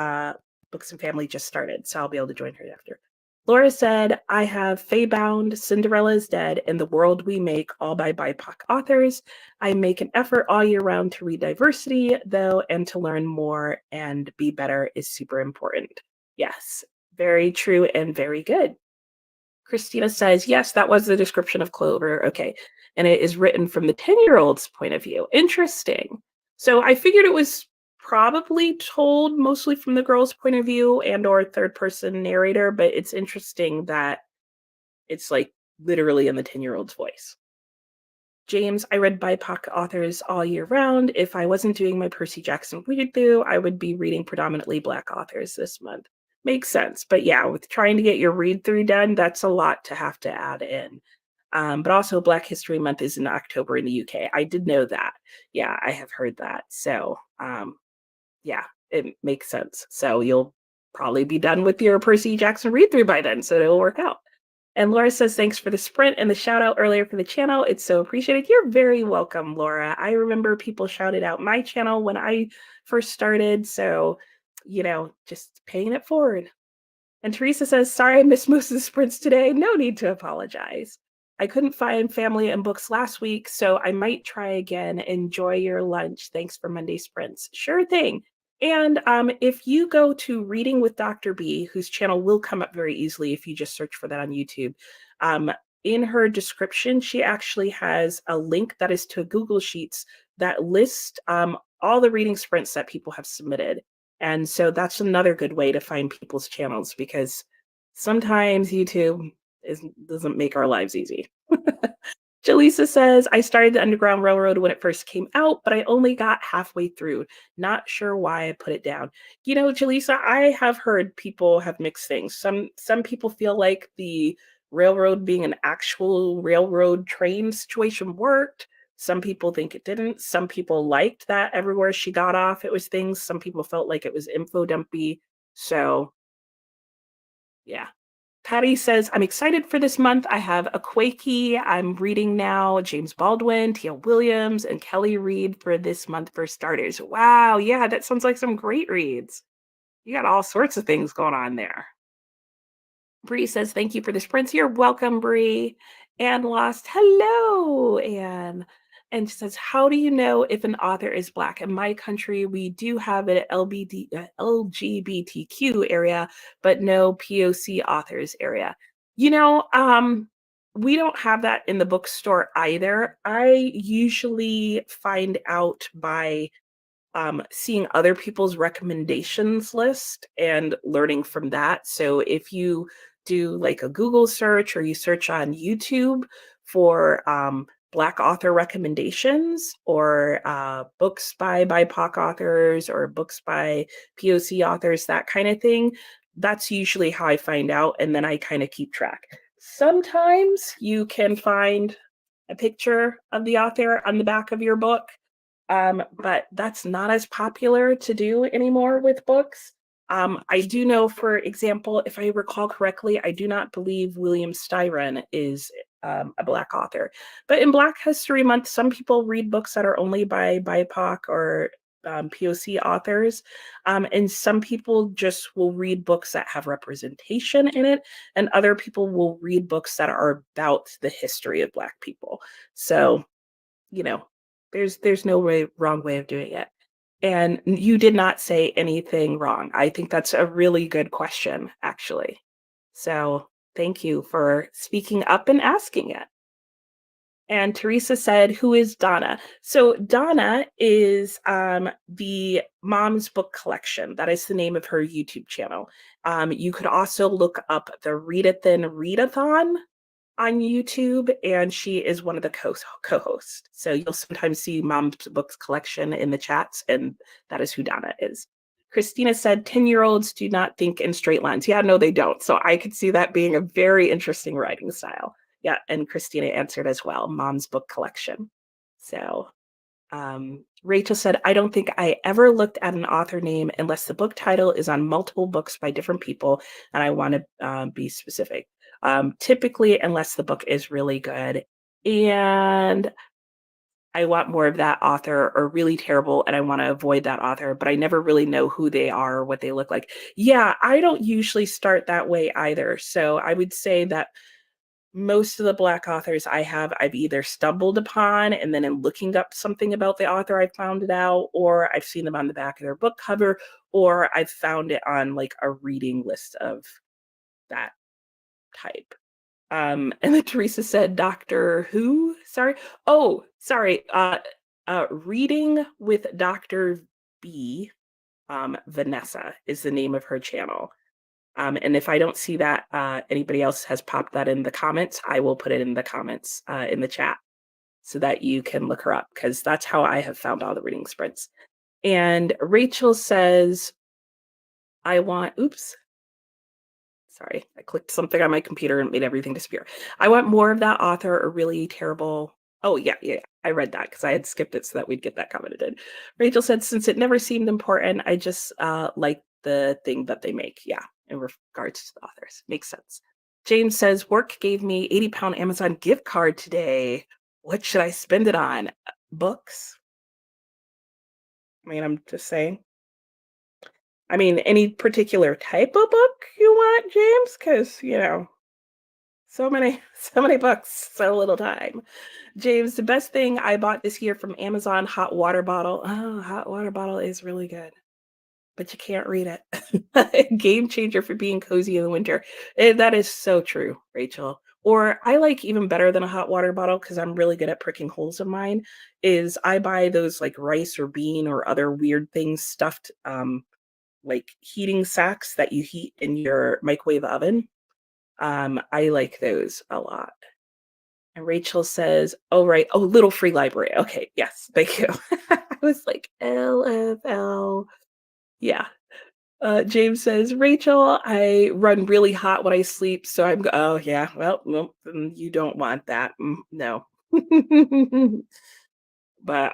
Books and Family just started, so I'll be able to join her after. Laura said, I have Faybound, Cinderella is Dead, and The World We Make, all by BIPOC authors. I make an effort all year round to read diversity, though, and to learn more and be better is super important. Yes, very true and very good. Christina says, yes, that was the description of Clover. Okay. And it is written from the 10-year-old's point of view. Interesting. So I figured it was probably told mostly from the girl's point of view and or third person narrator, but it's interesting that it's like literally in the 10-year-old's voice. James, I read BIPOC authors all year round. If I wasn't doing my Percy Jackson read through, I would be reading predominantly Black authors this month. Makes sense. But yeah, with trying to get your read through done, that's a lot to have to add in. But also, Black History Month is in October in the UK. I did know that. Yeah, I have heard that. So, yeah, it makes sense. So, you'll probably be done with your Percy Jackson read through by then. So, it'll work out. And Laura says, thanks for the sprint and the shout out earlier for the channel. It's so appreciated. You're very welcome, Laura. I remember people shouted out my channel when I first started. So, just paying it forward. And Teresa says, sorry, I missed most of the sprints today. No need to apologize. I couldn't find family and books last week, so I might try again. Enjoy your lunch. Thanks for Monday sprints. Sure thing. And if you go to Reading with Dr. B, whose channel will come up very easily if you just search for that on YouTube, um, in her description, she actually has a link that is to Google Sheets that list all the reading sprints that people have submitted. And so that's another good way to find people's channels because sometimes YouTube doesn't make our lives easy. Jaleesa says, I started the Underground Railroad when it first came out, but I only got halfway through. Not sure why I put it down. You know, Jaleesa, I have heard people have mixed things. Some people feel like the railroad being an actual railroad train situation worked. Some people think it didn't. Some people liked that everywhere she got off, it was things. Some people felt like it was info dumpy. So, yeah. Patty says, I'm excited for this month. I have a Quakey. I'm reading now James Baldwin, T.L. Williams, and Kelly Reid for this month for starters. Wow. Yeah, that sounds like some great reads. You got all sorts of things going on there. Bree says, thank you for the sprints. You're welcome, Bree. Anne Lost, hello, Anne. And she says, how do you know if an author is Black? In my country, we do have an LGBTQ area, but no POC authors area. You know, we don't have that in the bookstore either. I usually find out by seeing other people's recommendations list and learning from that. So if you do like a Google search or you search on YouTube for Black author recommendations or books by BIPOC authors or books by POC authors, that kind of thing, that's usually how I find out. And then I kind of keep track. Sometimes you can find a picture of the author on the back of your book, but that's not as popular to do anymore with books. I do know, for example, if I recall correctly, I do not believe William Styron is a Black author. But in Black History Month, some people read books that are only by BIPOC or POC authors. And some people just will read books that have representation in it, and other people will read books that are about the history of Black people. So, you know, there's no wrong way of doing it. And you did not say anything wrong. I think that's a really good question, actually. So thank you for speaking up and asking it. And Teresa said, who is Donna? So Donna is the Mom's Book Collection. That is the name of her YouTube channel. You could also look up the Readathon Readathon on YouTube, and she is one of the co-hosts. So you'll sometimes see Mom's Books Collection in the chats, and that is who Donna is. Christina said 10-year-olds do not think in straight lines. Yeah, no, they don't. So I could see that being a very interesting writing style. Yeah, and Christina answered as well, Mom's Book Collection. So Rachel said, I don't think I ever looked at an author name unless the book title is on multiple books by different people, and I want to be specific. Typically, unless the book is really good. And I want more of that author, or really terrible, and I want to avoid that author, but I never really know who they are or what they look like. Yeah, I don't usually start that way either. So I would say that most of the Black authors I've either stumbled upon, and then in looking up something about the author, I found it out, or I've seen them on the back of their book cover, or I've found it on like a reading list of that type. And then Teresa said, Doctor Who? Sorry. Oh, sorry. Reading with Dr. B. Vanessa is the name of her channel. And if I don't see that anybody else has popped that in the comments, I will put it in the comments in the chat so that you can look her up, because that's how I have found all the reading sprints. And Rachel says, oops, sorry, I clicked something on my computer and made everything disappear. I want more of that author, or really terrible. Oh, yeah, I read that because I had skipped it so that we'd get that commented in. Rachel said, since it never seemed important, I just like the thing that they make. Yeah, in regards to the authors. Makes sense. James says, work gave me £80 Amazon gift card today. What should I spend it on? Books? I mean, I'm just saying. I mean, any particular type of book you want, James? Because, so many books, so little time. James, the best thing I bought this year from Amazon, hot water bottle. Oh, hot water bottle is really good. but you can't read it. Game changer for being cozy in the winter. That is so true, Rachel. Or I like even better than a hot water bottle because I'm really good at pricking holes in mine. Is I buy those like rice or bean or other weird things stuffed like heating sacks that you heat in your microwave oven. I like those a lot. And Rachel says, "Oh, right. Oh, little free library. Okay. Yes. Thank you." I was like, LFL. Yeah. James says, Rachel, I run really hot when I sleep. So oh, yeah. Well, you don't want that. No. But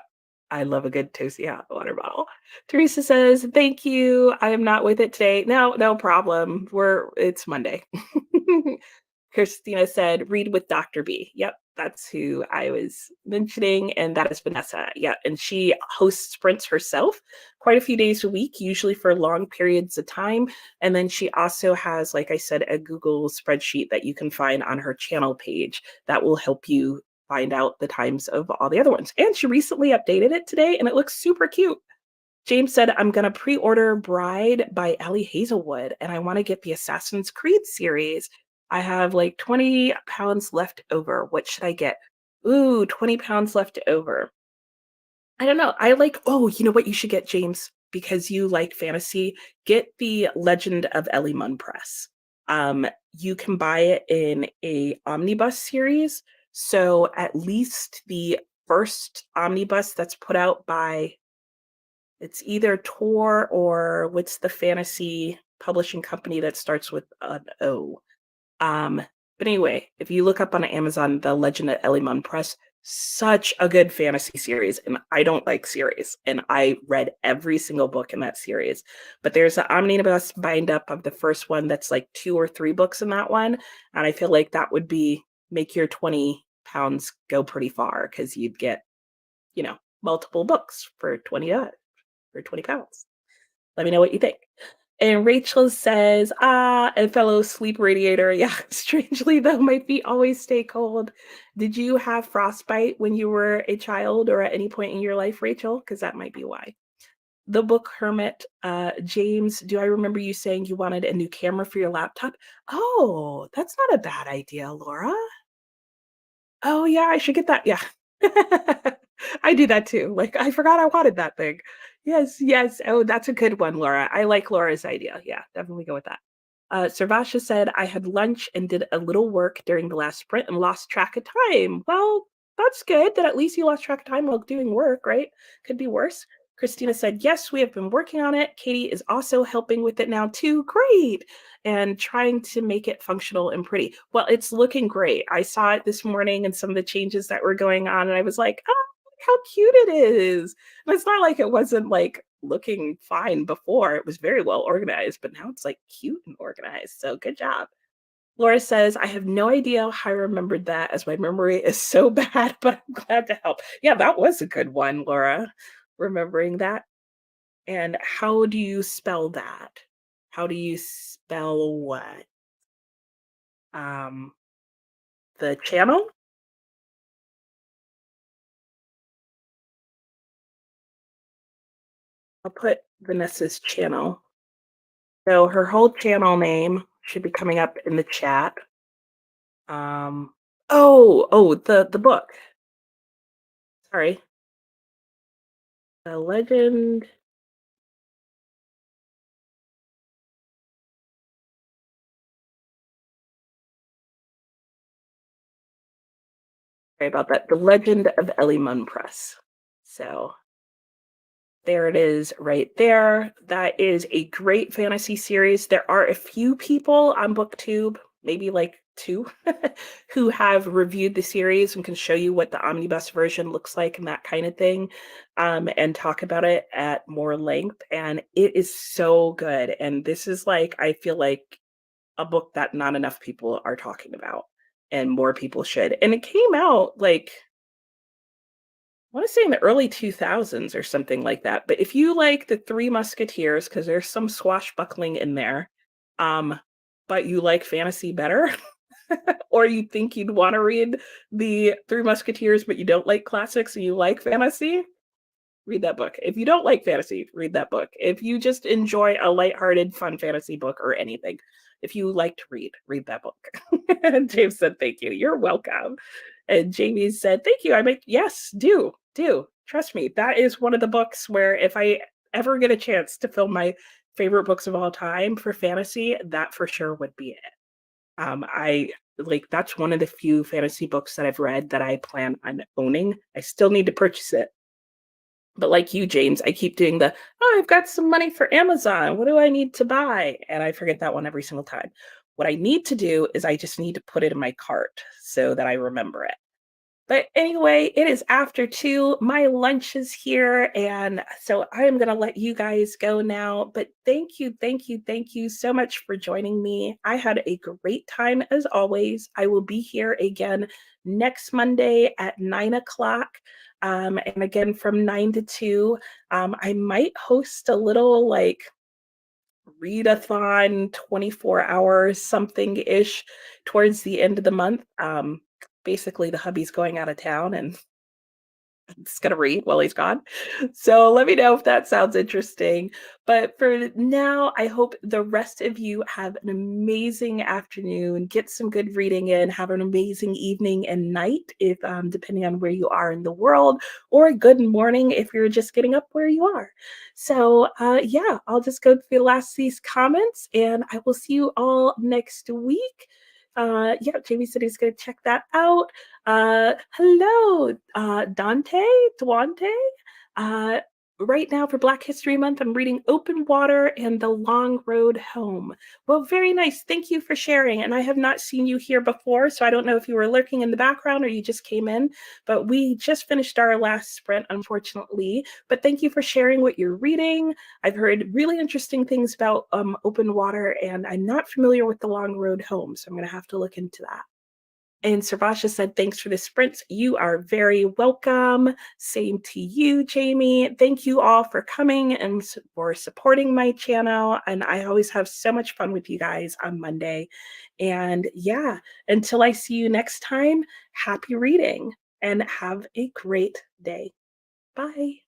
I love a good toasty hot water bottle. Teresa says, thank you. I am not with it today. No, no problem. It's Monday. Christina said, read with Dr. B. Yep, that's who I was mentioning. And that is Vanessa. Yeah. And she hosts sprints herself quite a few days a week, usually for long periods of time. And then she also has, like I said, a Google spreadsheet that you can find on her channel page that will help you find out the times of all the other ones. And she recently updated it today and it looks super cute. James said, I'm going to pre order Bride by Ellie Hazelwood, and I want to get the Assassin's Creed series. I have like 20 pounds left over. What should I get? Ooh, 20 pounds left over. I don't know. Oh, you know what you should get, James? Because you like fantasy, get the Legend of Ellie Munn Press. You can buy it in a omnibus series. So at least the first omnibus that's put out by it's either Tor or what's the fantasy publishing company that starts with an O. Um, but anyway, if you look up on Amazon, The Legend of Elimon Press, such a good fantasy series. And I don't like series. And I read every single book in that series. But there's an omnibus bind up of the first one that's like 2 or 3 books in that one. And I feel like that would make your 20 pounds go pretty far because you'd get, multiple books for 20 for 20 pounds. Let me know what you think. And Rachel says, a fellow sleep radiator. Yeah, strangely though, my feet always stay cold. Did you have frostbite when you were a child or at any point in your life, Rachel? Because that might be why. The Book Hermit, James, do I remember you saying you wanted a new camera for your laptop? Oh, that's not a bad idea, Laura. Oh, yeah, I should get that. Yeah. I do that too. Like, I forgot I wanted that thing. Yes, yes. Oh, that's a good one, Laura. I like Laura's idea. Yeah, definitely go with that. Servasha said, I had lunch and did a little work during the last sprint and lost track of time. Well, that's good that at least you lost track of time while doing work, right? Could be worse. Christina said, yes, we have been working on it. Katie is also helping with it now too. Great. And trying to make it functional and pretty. Well, it's looking great. I saw it this morning and some of the changes that were going on, and I was like, oh, how cute it is. And it's not like it wasn't like looking fine before. It was very well organized, but now it's like cute and organized. So good job. Laura says, I have no idea how I remembered that as my memory is so bad, but I'm glad to help. Yeah, that was a good one, Laura, remembering that. And how do you spell that? How do you spell what? Um, the channel? I'll put Vanessa's channel. So her whole channel name should be coming up in the chat. The book. Sorry. The Legend. Sorry about that. The Legend of Elimon Press. So there it is right there. That is a great fantasy series. There are a few people on BookTube, maybe like 2, who have reviewed the series and can show you what the omnibus version looks like and that kind of thing, and talk about it at more length. And it is so good. And this is like, I feel like a book that not enough people are talking about, and more people should. And it came out like I want to say in the early 2000s or something like that. But if you like the Three Musketeers, because there's some swashbuckling in there, um, but you like fantasy better, or you think you'd want to read the Three Musketeers, but you don't like classics and you like fantasy, read that book. If you don't like fantasy, read that book. If you just enjoy a lighthearted, fun fantasy book or anything, if you like to read, read that book. And James said, thank you. You're welcome. And Jamie said, thank you. I make, yes, do. Trust me. That is one of the books where if I ever get a chance to film my favorite books of all time for fantasy, that for sure would be it. I like that's one of the few fantasy books that I've read that I plan on owning. I still need to purchase it. But like you, James, I keep doing the, oh, I've got some money for Amazon. What do I need to buy? And I forget that one every single time. What I need to do is I just need to put it in my cart so that I remember it. But anyway, it is after 2. My lunch is here. And so I am going to let you guys go now. But thank you so much for joining me. I had a great time as always. I will be here again next Monday at 9 o'clock. And again, from 9 to 2, I might host a little like readathon 24 hours something ish towards the end of the month. Basically, the hubby's going out of town and just gonna read while he's gone. So let me know if that sounds interesting. But for now, I hope the rest of you have an amazing afternoon. Get some good reading in. Have an amazing evening and night, if depending on where you are in the world, or a good morning if you're just getting up where you are. So yeah, I'll just go through the last of these comments, and I will see you all next week. Yeah, Jamie said he's going to check that out. Hello, Duante. Uh, right now for Black History Month, I'm reading Open Water and The Long Road Home. Well, very nice. Thank you for sharing. And I have not seen you here before, so I don't know if you were lurking in the background or you just came in, but we just finished our last sprint, unfortunately. But thank you for sharing what you're reading. I've heard really interesting things about Open Water, and I'm not familiar with The Long Road Home, so I'm going to have to look into that. And Sarvasha said, thanks for the sprints. You are very welcome. Same to you, Jamie. Thank you all for coming and for supporting my channel. And I always have so much fun with you guys on Monday. And yeah, until I see you next time, happy reading and have a great day. Bye.